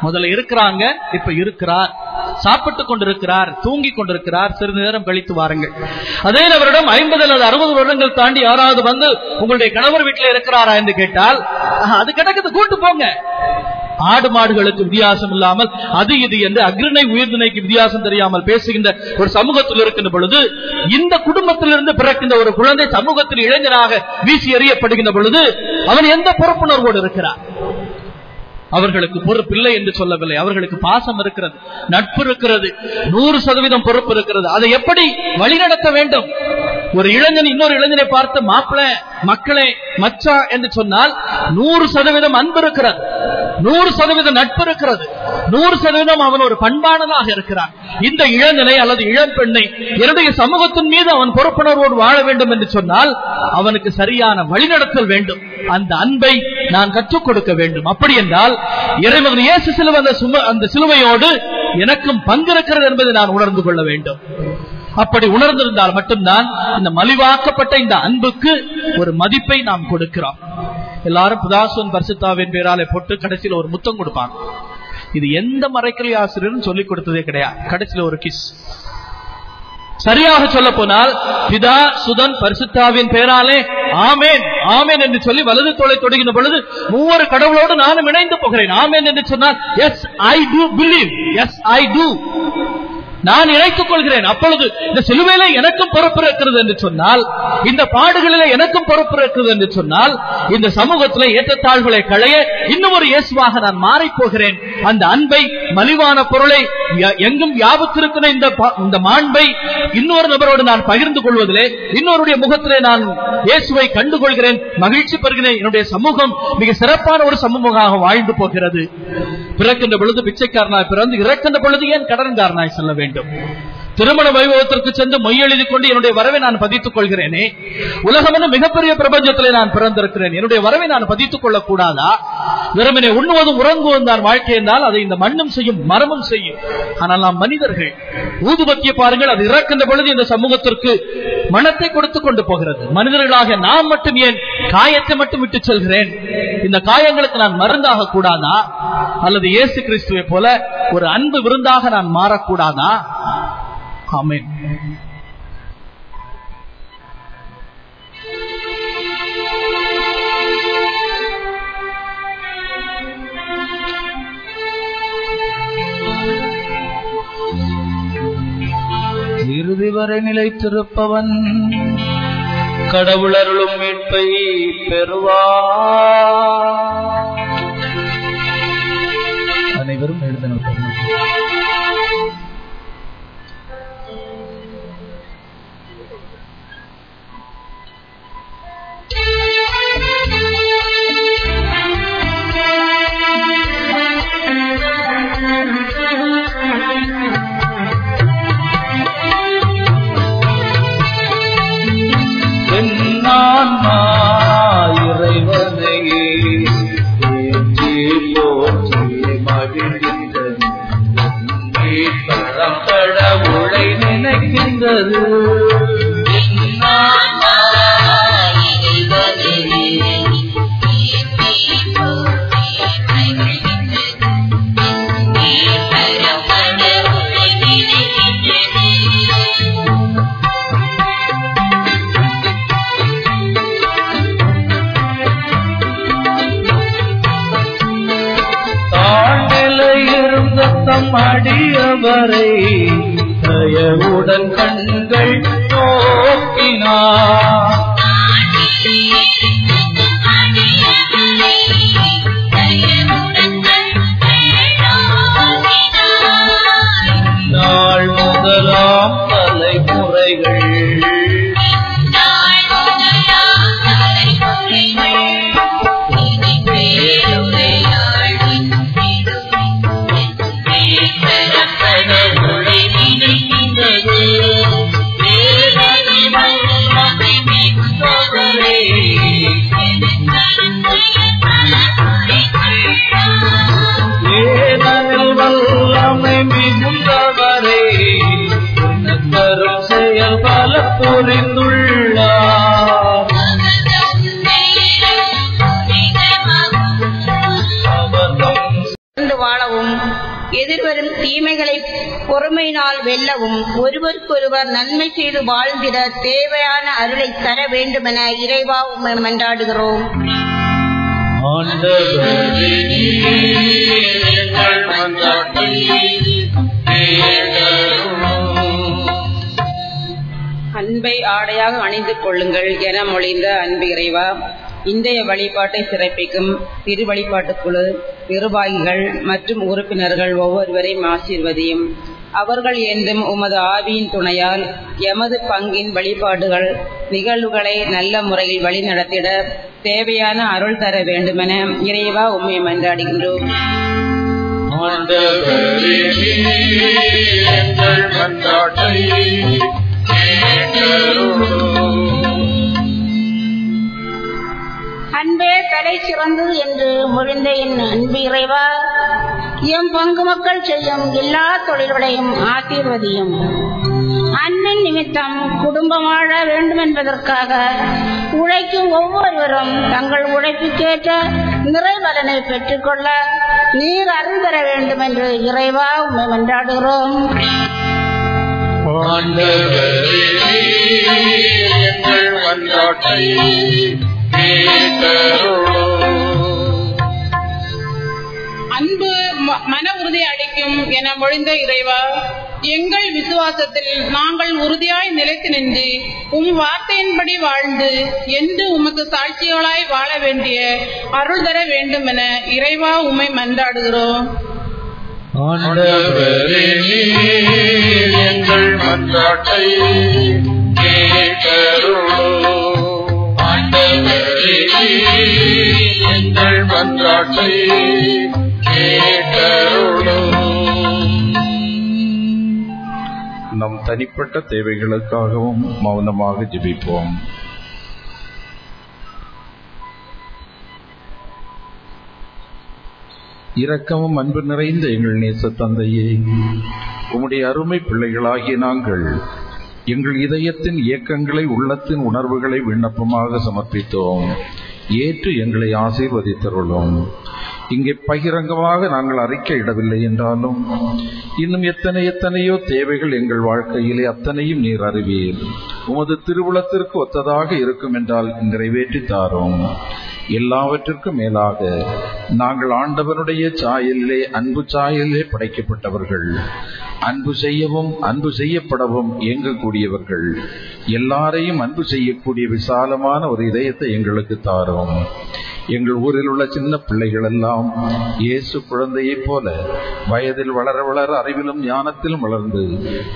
முதல்ல இருக்கிறாங்க, இப்ப இருக்கிறார், சாப்பிட்டுக் கொண்டிருக்கிறார், தூங்கி கொண்டிருக்கிறார், சிறிது நேரம் கழித்து வாருங்கள். அதே நபரிடம் 50 அல்லது 60 வருடங்கள் தாண்டி யாராவது வந்து உங்களுடைய கணவர் வீட்டில் இருக்கிறாரா என்று கேட்டால், அது கிடக்குது, கூட்டு போங்க. ஆடு மாடுகளுக்கு வித்தியாசம் இல்லாமல் அது இது என்று அக்ரிணை உயிர்திணைக்கு வித்தியாசம் தெரியாமல் பேசுகின்ற ஒரு சமூகத்தில் இருக்கின்ற பொழுது, இந்த குடும்பத்திலிருந்து பிறக்கின்ற ஒரு குழந்தை சமூகத்தில் இளைஞராக வீசி எறியப்படுகின்ற பொழுது அவன் எந்த பொறுப்புணர்வோடு இருக்கிறார்? அவர்களுக்கு பொறுப்பில்லை என்று சொல்லவில்லை. அவர்களுக்கு பாசம் இருக்கிறது, நட்பு இருக்கிறது, 100% பொறுப்பு இருக்கிறது. அதை எப்படி வழிநடத்த வேண்டும்? ஒரு இளைஞன் இன்னொரு இளைஞனை பார்த்து மாப்பிள்ளை, மக்களே, மச்சா என்று சொன்னால் 100% அன்பு இருக்கிறது, 100% நட்பு இருக்கிறது, 100% அவன் ஒரு பண்பானதாக இருக்கிறான். இந்த இளைஞனை அல்லது இளம்பெண்ணை என்னுடைய சமூகத்தின் மீது அவன் பொறுப்புணர்வோடு வாழ வேண்டும் என்று சொன்னால் அவனுக்கு சரியான வழிநடத்தல் வேண்டும். அந்த அன்பை நான் கற்றுக் கொடுக்க வேண்டும். அப்படி என்றால் இறைமகன் இயேசு சிலுவை, அந்த சிலுவையோடு எனக்கும் பங்கு இருக்கிறது என்பதை நான் உணர்ந்து கொள்ள வேண்டும். அப்படி உணர்ந்திருந்தால் மட்டும்தான் இந்த மலிவாக்கப்பட்ட இந்த அன்புக்கு ஒரு மதிப்பை நாம் கொடுக்கிறோம். எல்லாரும் புதாசுவன் பரிசுத்தாவின் பேராலே போட்டு கடைசியில் ஒரு முத்தம் கொடுப்பாங்க. இது எந்த மறைக்கல்வி ஆசிரியரும் சொல்லிக் கொடுத்ததே கிடையாது. கடைசியில் ஒரு கிஸ். சரியாக சொல்ல போனால் பிதா சுதன் பரிசுத்தாவின் பேராலே ஆமேன் ஆமேன் என்று சொல்லி வலது தோளை தொடுகின்ற பொழுது ஒவ்வொரு கடவுளோடு நானும் இணைந்து போகிறேன். ஆமேன் என்று சொன்னால் yes I do believe, yes I do, நான் இணைத்துக் கொள்கிறேன். அப்பொழுது இந்த சிலுவையில எனக்கும் பொறுப்பு இருக்கிறது என்று சொன்னால், இந்த பாடுகளிலே எனக்கும் பொறுப்பு இருக்கிறது என்று சொன்னால், இந்த சமூகத்திலே ஏற்றத்தாழ்வுகளை களைய இன்னும் ஒரு இயேசுவாக நான் மாறிப் போகிறேன். அந்த அன்பை, மலிவான பொருளை, எங்கும் யாவத்திருக்கிற இந்த மாண்பை இன்னொரு நபரோடு நான் பகிர்ந்து கொள்வதிலே, இன்னொருடைய முகத்திலே நான் இயேசுவை கண்டுகொள்கிறேன், மகிழ்ச்சி பெறுகிறேன். என்னுடைய சமூகம் மிக சிறப்பான ஒரு சமூகமாக வாழ்ந்து போகிறது. பிறக்கின்ற பொழுது பிச்சைக்காரனாய் பிறந்து இறக்கின்ற பொழுது ஏன் கடன்காரனாய் செல்ல வேண்டும்? திருமண வைபவத்திற்கு சென்று மொய் எழுதி கொண்டு என்னுடைய வரவை நான் பதித்துக் கொள்கிறேனே, உலகம் என்ற மிகப்பெரிய பிரபஞ்சத்திலே நான் பிறந்திருக்கிறேன், என்னுடைய வரவை நான் பதித்துக் கொள்ளக் கூடாதா? வெறுமனே உண்ணுவதும் உறங்குவதும் தான் வாழ்க்கை என்றால் அதை இந்த மண்ணும் செய்யும், மரமும் செய்யும். ஆனால் நாம் மனிதர்கள். ஊதுபத்தியை பாருங்கள், அது இறக்கின்ற பொழுது இந்த சமூகத்திற்கு மனத்தை கொடுத்துக் கொண்டு போகிறது. மனிதர்களாக நாம் மட்டும் ஏன் காயத்தை மட்டும் விட்டு செல்கிறேன்? இந்த காயங்களுக்கு நான் மருந்தாக கூடாதா? அல்லது இயேசு கிறிஸ்துவை போல ஒரு அன்பு விருந்தாக நான் மாறக்கூடாதா? ஆமென். இறுதி வரை நிலைத்திருப்பவன் கடவுளருளும் மீட்பை பெறுவார். அனைவரும் எழுதினர். இறைவனையே ஏற்றி போற்றி மகிழ்கின்றது, கடவுளை நினைக்கின்றது. அடியவரை தயவுடன் கண்கள் நோக்கினார். நாள் முதலாம் தலைமுறைகள் வாழவும் எதிர்வரும் தீமைகளை பொறுமையினால் வெல்லவும் ஒருவருக்கொருவர் நன்மை செய்து வாழ்ந்திட தேவையான அருளை தர வேண்டுமென இறைவா உம்மை மன்றாடுகிறோம். அன்பை ஆடையாக அணிந்து கொள்ளுங்கள் என மொழிந்த அன்பு இறைவா, இன்றைய வழிபாட்டை சிறப்பிக்கும் திருவழிபாட்டுக்குழு, நிர்வாகிகள் மற்றும் உறுப்பினர்கள் ஒவ்வொருவரையும் ஆசீர்வதியும். அவர்கள் என்றும் உமது ஆவியின் துணையால் எமது பங்கின் வழிபாடுகள் நிகழ்வுகளை நல்ல முறையில் வழிநடத்திட தேவையான அருள் தர வேண்டுமென இறைவா உம்மை மன்றாடுகின்றோம். அன்பே தலை சிறந்தது என்று மொழிந்த என் அன்பு இறைவா, எம் பங்கு மக்கள் செய்யும் எல்லா தொழில்களையும் ஆசீர்வதியும். அன்பின் நிமித்தம் குடும்பம் வாழ வேண்டும் என்பதற்காக உழைக்கும் ஒவ்வொருவரும் தங்கள் உழைப்புக்கேற்ற நிறைபலனை பெற்றுக்கொள்ள நீர் அருள் பெற வேண்டும் என்று இறைவா உம்மை மன்றாடுகிறோம். அன்பு மன உறுதி அளிக்கும் என மொழிந்த இறைவா, எங்கள் விசுவாசத்தில் நாங்கள் உறுதியாய் நிலைத்து நின்று உம் வார்த்தையின்படி வாழ்ந்து என்று உமக்கு சாட்சிகளாய் வாழ வேண்டிய அருள் தர வேண்டும் என இறைவா உம்மை மன்றாடுகிறோம். நம் தனிப்பட்ட தேவைகளுக்காகவும் மௌனமாக ஜெபிப்போம். இரக்கமும் அன்பு நிறைந்த எங்கள் நேச தந்தையே, உம்முடைய அருமை பிள்ளைகளாகிய நாங்கள் எங்கள் இதயத்தின் இயக்கங்களை, உள்ளத்தின் உணர்வுகளை விண்ணப்பமாக சமர்ப்பித்தோம். ஏற்று எங்களை ஆசீர்வதித்தருளும். இங்கே பகிரங்கமாக நாங்கள் அறிக்கையிடவில்லை என்றாலும் இன்னும் எத்தனையோ தேவைகள் எங்கள் வாழ்க்கையிலே அத்தனையும் நீர் அறிவீர். உமது திருவுளத்திற்கு ஒத்ததாக இருக்கும் என்றால் நிறைவேற்றி தாரும். எல்லாவற்றிற்கும் மேலாக நாங்கள் ஆண்டவனுடைய சாயலிலே, அன்பு சாயலிலே படைக்கப்பட்டவர்கள். அன்பு செய்யவும் அன்பு செய்யப்படவும் இயங்கக்கூடியவர்கள். எல்லாரையும் அன்பு செய்யக்கூடிய விசாலமான ஒரு இதயத்தை எங்களுக்கு தாரும். எங்கள் ஊரில் உள்ள சின்ன பிள்ளைகள் எல்லாம் இயேசு குழந்தையைப் போல வயதில் வளர வளர அறிவிலும் ஞானத்திலும் வளர்ந்து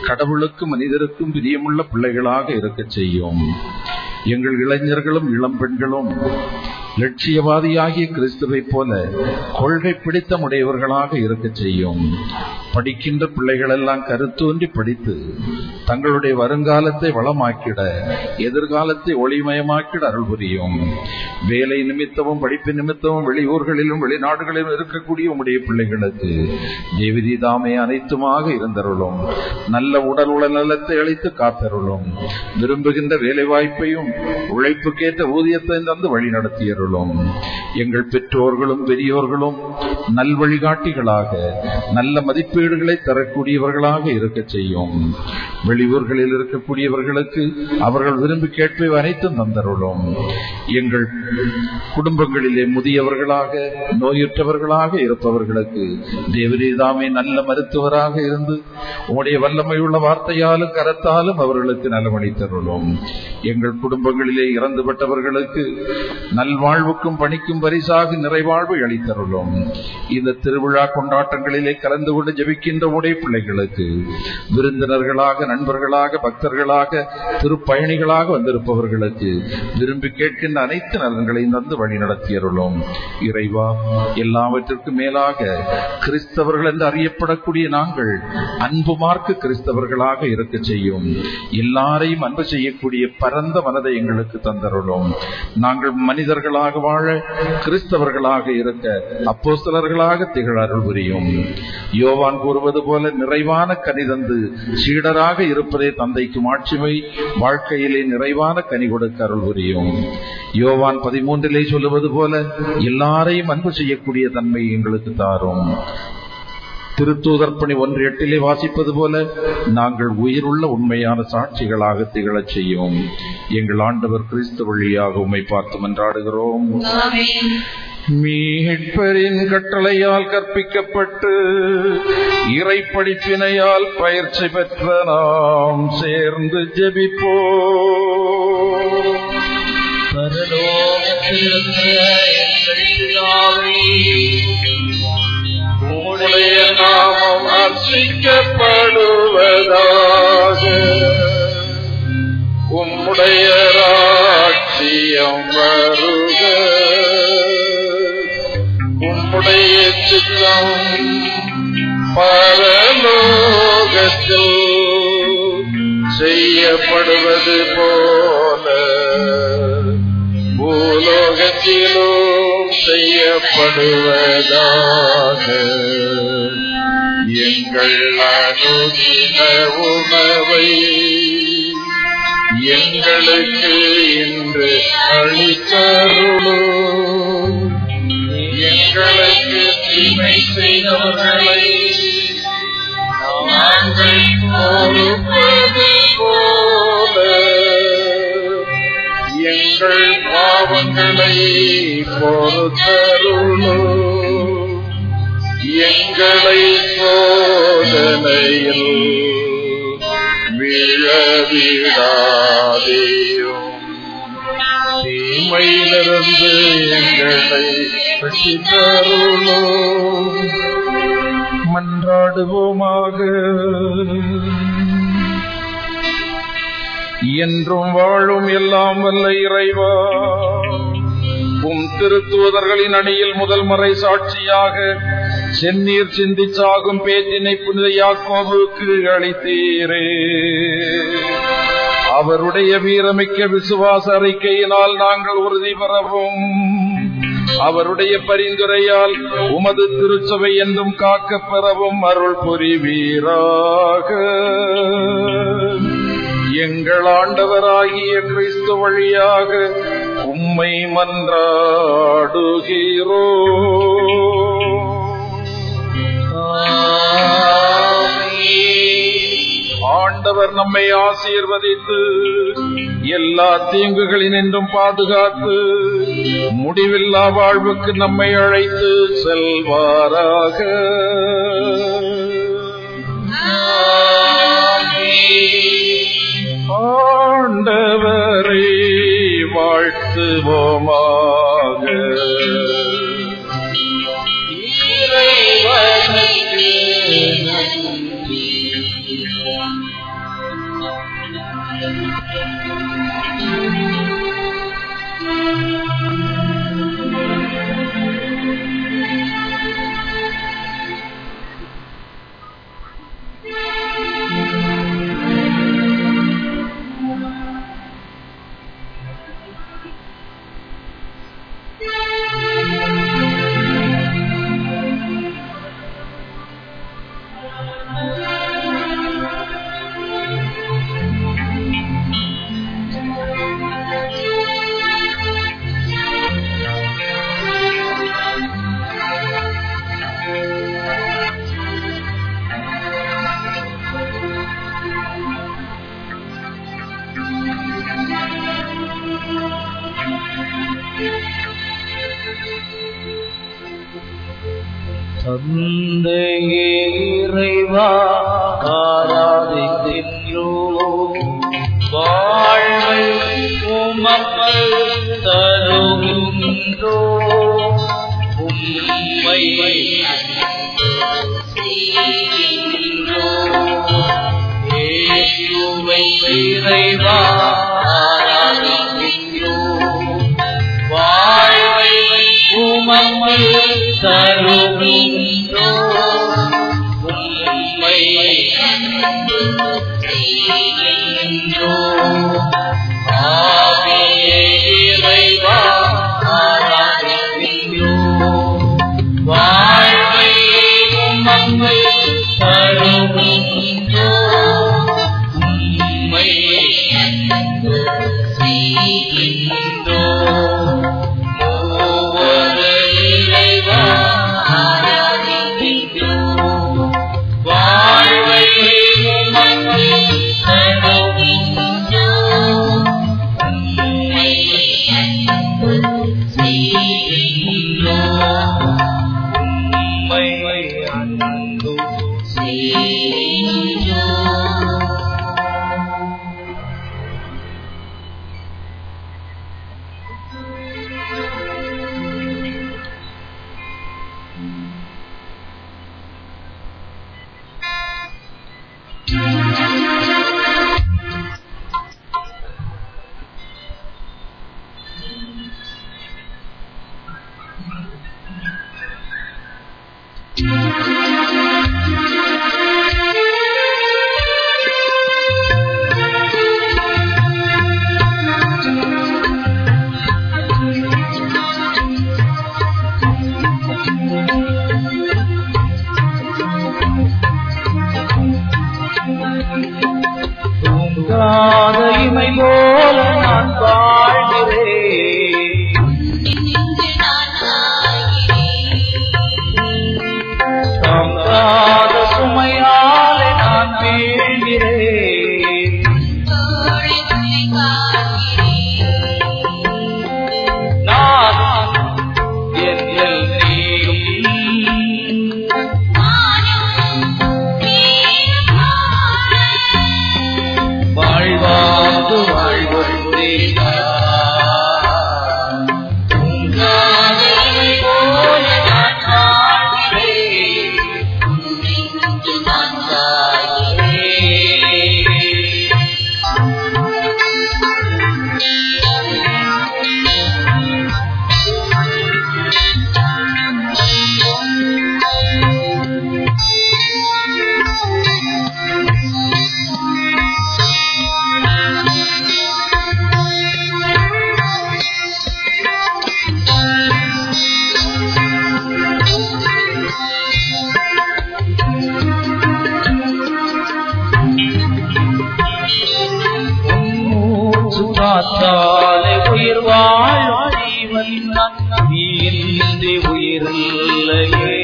கடவுளுக்கும் மனிதருக்கும் பிரியமுள்ள பிள்ளைகளாக இருக்க செய்யும். எங்கள் இளைஞர்களும் இளம் பெண்களும் லட்சியவாதியாகிய கிறிஸ்துவை போல கொள்கை பிடித்தமுடையவர்களாக இருக்க செய்யும். படிக்கின்ற பிள்ளைகள் எல்லாம் கருத்தூன்றி படித்து தங்களுடைய வருங்காலத்தை வளமாக்கிட, எதிர்காலத்தை ஒளிமயமாக்கிட அருள் புரியும். வேலை நிமித்தமும் படிப்பு நிமித்தமும் வெளியூர்களிலும் வெளிநாடுகளிலும் இருக்கக்கூடிய உம்முடைய பிள்ளைகளுக்கு தேவதி தாமே அனைத்துமாக இருந்தருளும். நல்ல உடல் நலத்தை அளித்து காத்தருளும். விரும்புகின்ற வேலை வாய்ப்பையும் உழைப்புக்கேற்ற ஊதியத்தை தந்து வழி நடத்தியருளும். எங்கள் பெற்றோர்களும் பெரியோர்களும் நல் வழிகாட்டிகளாக, நல்ல மதிப்பீடுகளை தரக்கூடியவர்களாக இருக்க செய்யும். வெளியூர்களில் இருக்கக்கூடியவர்களுக்கு அவர்கள் விரும்பி கேட்பவை அனைத்தும் தந்தருளும். எங்கள் குடும்பங்களிலே முதியவர்களாக, நோயுற்றவர்களாக இருப்பவர்களுக்கு தேவரீதாமே நல்ல மருத்துவராக இருந்து உம்முடைய வல்லமையுள்ள வார்த்தையாலும் கரத்தாலும் அவர்களுக்கு நலமளித்தருளும். எங்கள் குடும்பங்களிலே இறந்துபட்டவர்களுக்கு நல்வாழ்வுக்கும் பணிக்கும் பரிசாக நிறைவாழ்வை அளித்தருளும். இந்த திருவிழா கொண்டாட்டங்களிலே கலந்து கொண்டு ஜெபிக்கின்ற உடைய பிள்ளைகளுக்கு விருந்தினர்களாக, நண்பர்களாக, பக்தர்களாக, திருப்பயணிகளாக வந்திருப்பவர்களுக்கு விரும்பி கேட்கின்ற அனைத்து நலன்களையும் தந்து வழி நடத்தியருளும். இறைவா, எல்லாவற்றிற்கும் மேலாக கிறிஸ்தவர்கள் என்று அறியப்படக்கூடிய நாங்கள் அன்பு மார்க்க கிறிஸ்தவர்களாக இருக்க செய்யும். எல்லாரையும் அன்பு செய்யக்கூடிய பரந்த மனதை எங்களுக்கு தந்தருளும். நாங்கள் மனிதர்களாக வாழ, கிறிஸ்தவர்களாக இருக்க, அப்போஸ்தலர்களாக திகழ அருள் புரியும். யோவான் கூறுவது போல நிறைவான கனி தந்து சீடராக இருப்பதே தந்தைக்கு மாட்சிமை. வாழ்க்கையிலே நிறைவான கனி கொடுக்க அருள் புரியும். யோவான் 13 சொல்லுவது போல எல்லாரையும் அன்பு செய்யக்கூடிய தன்மை எங்களுக்கு தாரும். திருத்தூதர் பணி 1:8 வாசிப்பது போல நாங்கள் உயிருள்ள உண்மையான சாட்சிகளாக திகழச் செய்யும். எங்கள் ஆண்டவர் கிறிஸ்து வழியாக உம்மை பார்த்து மன்றாடுகிறோம். மீட்பரின் கட்டளையால் கற்பிக்கப்பட்டு இறை படிப்பினையால் பயிற்சி பெற்ற நாம் சேர்ந்து ஜெபிப்போம். பரலோக உம்முடைய நாமம் அர்ச்சிக்கப்படுவதாக. உம்முடைய ராஜ்யம் வருக. உம்முடைய சித்தம் பரலோகத்தில் செய்யப்படுவது போல பூலோகத்திலும் செய்யப்படுவதாக. எங்கள் அனுதின உணவை எங்களுக்கு இன்று அளித்தருளும். எங்களுக்கு தீமை செய்தவர்களை நாங்கள் பொறுப்பது போல எங்கள் பாவங்களை பொறுத்தருளும். எங்களை சோதனையில் விழவிடாதேயும், தீமையிலிருந்து எங்களை ரட்சித்தருளும். மன்றாடுவோமாக. என்றும் வாழும் எல்லாம் வல்ல இறைவா, உம் திருத்துவதர்களின் அணியில் முதல் முறை சாட்சியாக செந்நீர் சிந்தி சாகும் பேச்சினை புனித யாக்கோபுக்கு அளித்தீரே. அவருடைய வீரமிக்க விசுவாச அறிக்கையினால் நாங்கள் உறுதி பெறவும், அவருடைய பரிந்துரையால் உமது திருச்சபை என்றும் காக்கப் பெறவும் அருள் புரிவீராக. எங்கள் ஆண்டவராகிய கிறிஸ்து வழியாக உம்மை மன்றாடுகிறோம். ஆண்டவர் நம்மை ஆசீர்வதித்து எல்லா தீங்குகளினின்றும் பாதுகாத்து முடிவில்லா வாழ்வுக்கு நம்மை அழைத்து செல்வாராக. ஆண்டவரை வாழ்த்துவோமாக. இறைவனுக்கு நன்றி. தந்தையே இறைவா ஆராதிக்கின்றோம். வாழ்வை உமக்கு தருகின்றோம். உம்மை இயேசுவை இறைவா ஆராதிக்கின்றோம். வாழ்வை உமக்கு தருகின்றோம். உம்மை செய்கின்றோம். ஆவியே இறைவா ஆராதிக்கின்றோம். வாழ்வை உமக்கு தருகின்றோம். உம்மை செய்கின்றோம். தங்காத இமை போல நான் வாழ்கிறேன். தங்காத சுமையாலே நான் வீழ்கிறேன். நான் என்னில் வாழ்வாங்கு வாழ்வதே போல நான் வாழ்கிறேன். காத்தாலே உயிர் வாழும் ஜீவன் நீ இன்றி உயிரில்லையே.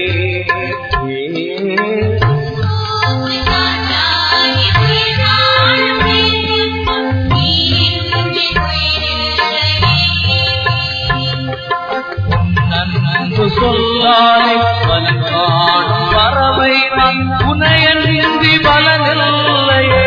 நன்று சொல்லாலே பலன் காணும் பறவை நான் உனையன்றி பலனில்லையே.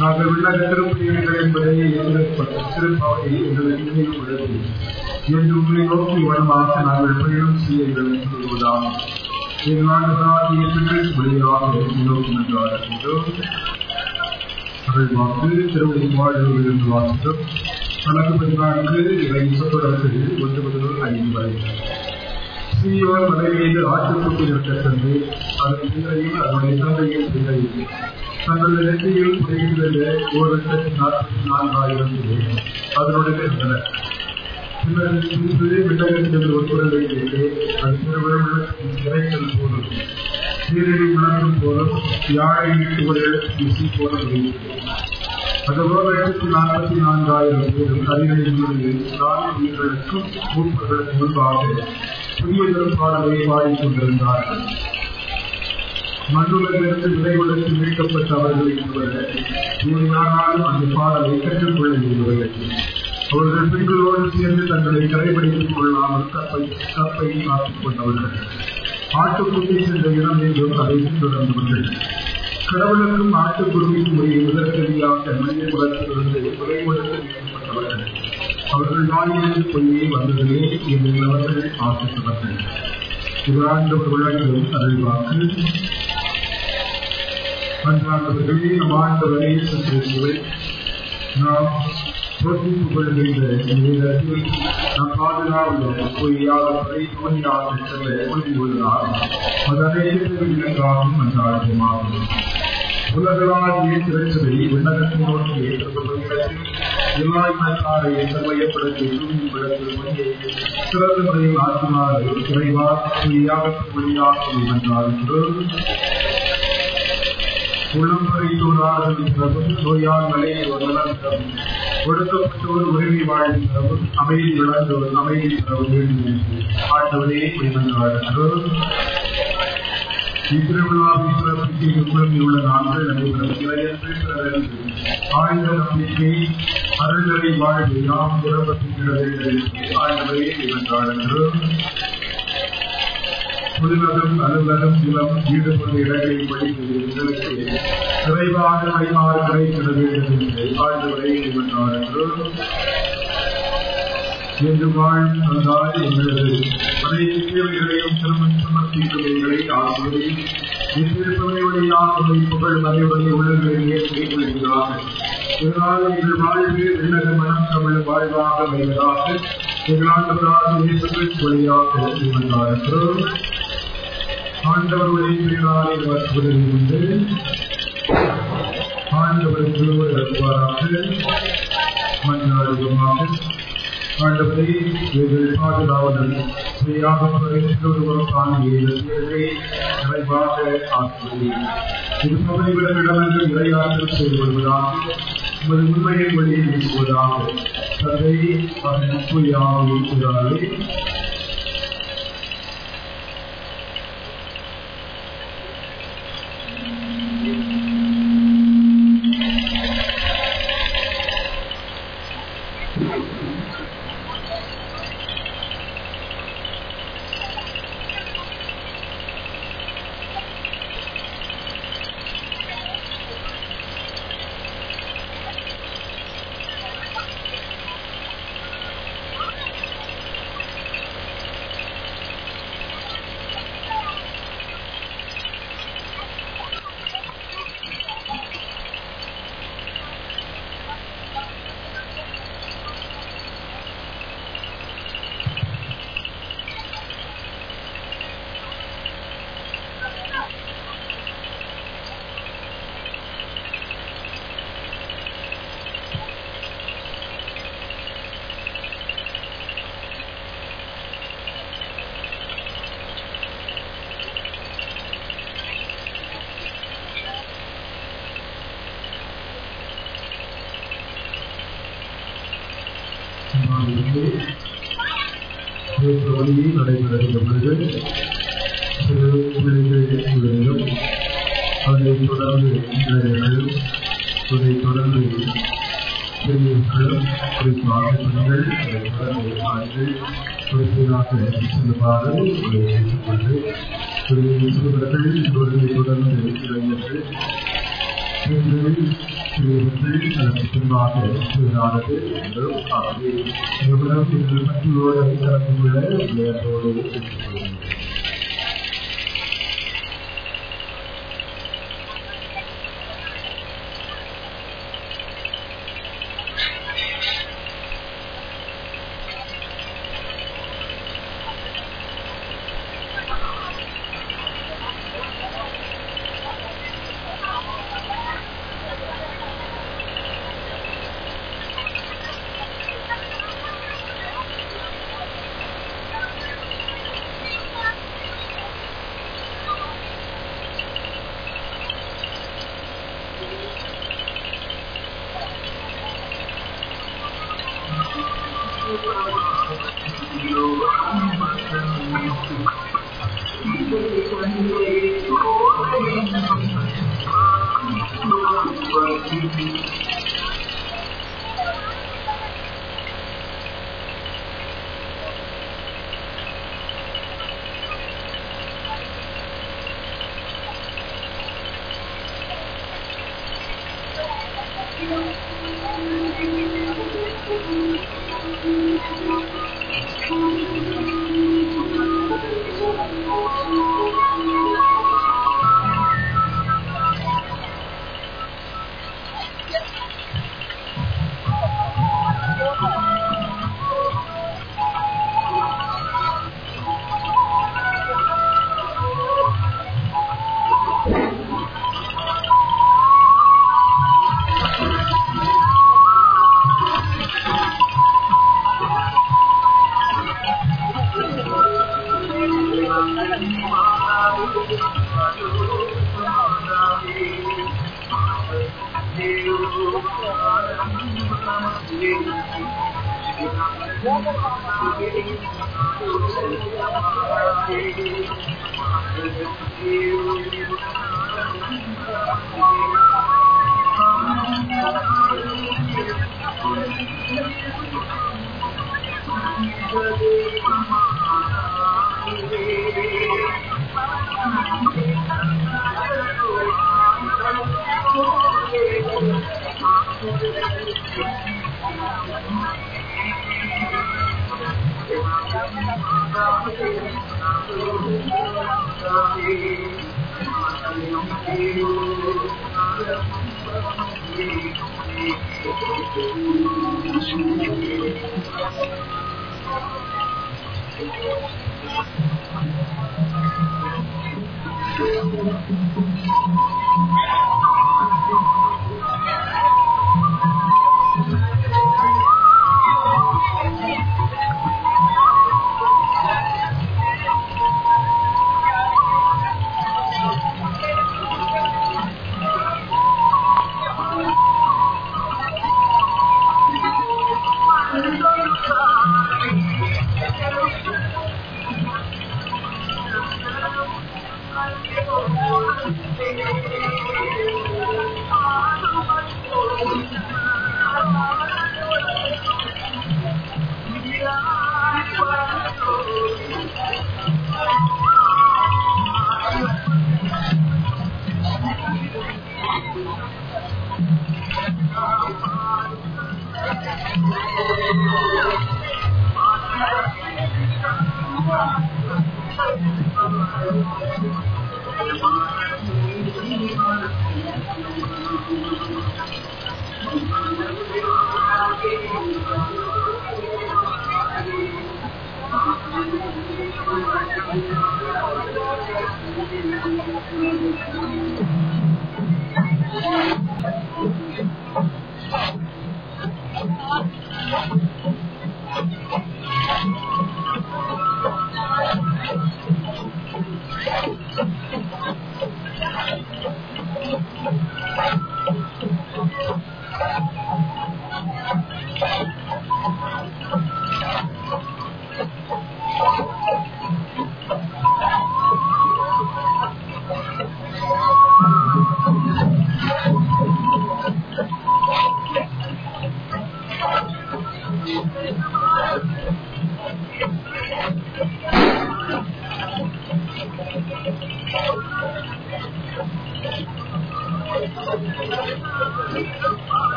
நாங்கள் விண்ணக திருப்பதிகள் என்பதை திருப்பாவை எங்களுக்கு நினைவுபடுத்தி என்று உங்களை நோக்கி வருமாக நாங்கள் பயணம் செய்ய எங்களுக்கு சொல்வதாகும். எங்களாகிய வழியாக நோக்கி நின்றார்கள். வாக்கு திருவடி வாழ்வில் வாசித்தோம். கணக்கு பதினான்கு இவை சொற்றொடர்கள் 1 முதல் 5 வரை. சீயோன் மலை மீது ஆட்டுக்குட்டி நிறுத்தச் சென்று அதன் பிள்ளையும் அதனுடைய தந்தையும் பிள்ளையும் தங்கள் நெற்றியில் புரிகின்ற 1,44,000 அதனுடைய இருந்தனர். பின்னர் விண்ணகத்தில் ஒரு குரலை கேட்டு அது திருவிழத்தின் இறைச்சல் போலும் சீரடி உணர்வும் போலும் யாழையிட்டு ஒரு இசை போல முடிகிறது. அது 1,44,000 பேரும் கரிகளின் மீது 4 உயிர்களுக்கும் மூப்பர்களுக்கு முன்பாக புதிய பாடலை பாடிக்கொண்டிருந்தார்கள். மண்ணுலகிலிருந்து விலை கொடுத்து மீட்கப்பட்ட அவர்களை தவிர யாராலும் அந்த பாடலை கற்றுக்கொள்ள முடியவில்லை. அவர்கள் பெண்களோடு சேர்ந்து தங்களை கரைபிடித்துக் கொள்ளாமல் கப்பை காத்துக் கொண்டவர்கள். ஆட்டுக்குட்டி சென்ற இடம் என்றும் அதை பின்தொடர்ந்தவர்கள். கடவுளுக்கும் ஆட்டுக்குட்டிக்கும் உரிய முதற்கதியாக மனித குலத்திலிருந்து விலை கொடுத்து மீட்கப்பட்டவர்கள். அவர்கள் வாயிலிருந்து பொய்யே வந்ததிலே என்று அவர்கள் ஆசித்தவர்கள். இவ்வாண்டவர் விளங்கும் அருள்வாக்கு. அன்றாண்டவர்களே நம் ஆண்டவரே கிறிஸ்துவை நாம் போற்றிக் கொள்கின்ற நேரத்தில் நம் பாதுகாவல பொய்யாளர்களை துணையாக செல்ல உறுதியுள்ளார். அது அனைத்து விலங்காகும் அன்றாடமாகும். உலகளாவிய திருச்சபை விண்ணகத்தை நோக்கி ஏற்றப்படுகிறது. எல்லா இனத்தாரை செல்வையப்படுத்தி தூய்மைப்படுத்தும் பணியை சிறந்த முறையில் ஆற்றினார். இறைவா பொய்யாக வழியாகும் என்றார்கள். உளம்பறைத்தோரார்கள் பிறகும் நோயால் நிலையை நலம் பெறவும் ஒடுக்கப்பட்டோர் உரிமை வாழும் பிறவும் அமைதி இழந்தோர் அமைதி பெற வேண்டும் ஆண்டவரே புரிந்தார்கள். இத்திருவிழாவின் சிறப்பிற்கு குழம்பியுள்ள நாங்கள் நடைபெறும் ஆழ்ந்த நம்பிக்கை அருள்களை வாழ்வு நாம் நிரப்பப்படுகிறது. ஆண்டவரே புரிந்தார்கள். புதுலகம் அலுவலகம் இளம் ஈடுபட்ட இடங்களை படிப்பது எங்களுக்கு விரைவாக கைமாறு கிடைத்திட வேண்டும் என்று ஆழ்ந்தவரை என்றார்கள். என்று வாழ் தந்தால் எங்களது அனைத்து தேவைகளையும் திருமணம் சமர்ப்பிக்கும் எங்களை ஆசிரியர் இத்திருப்பமையுடையாக புகழ் மறைவுடைய உள்ளங்களை ஏற்றுக்கொள்கிறார்கள். இதனால் எங்கள் வாழ்வு விண்ணக மனம் தமிழ் வாழ்வாக வருவதாக எங்களாண்டவராக வழியாக இருந்தார்கள். ஆண்டவருடைய பிரிவாலை உதவி கொண்டு ஆண்டவருக்கு இருப்பாராக மன்றாடுவோமாக. ஆண்டவரை எங்கள் பாதுகாவலர் சரியாக நிறைவாக ஆக்குவது இது பகுதிகளிடமிருந்து இறையாற்றல் செயல்படுவதாக உமது உண்மையை வழியை வீசுவதாக தந்தை அதன் உண்மையாக வழியே நடைபெறுகின்ற பொழுது பிள்ளைகளும் அதனைத் தொடர்ந்து இளைஞர்களும் அதைத் தொடர்ந்து பெரியவர்களும் குறிப்பாக பெண்கள் அதைத் தொடர்ந்து ஆண்கள் குறிப்பாக செல்லுமாறு கேட்டுக்கொண்டு சிறுவர்கள் இவர்களைத் தொடர்ந்து இளைஞர்கள் அதற்கு பின்பாக சூழலானது என்றும் ஆகவே நிபுணம் எங்கள் மற்றோடு கலந்துள்ள விளையாட்டோடு கேட்டுக்கொள்கிறேன்.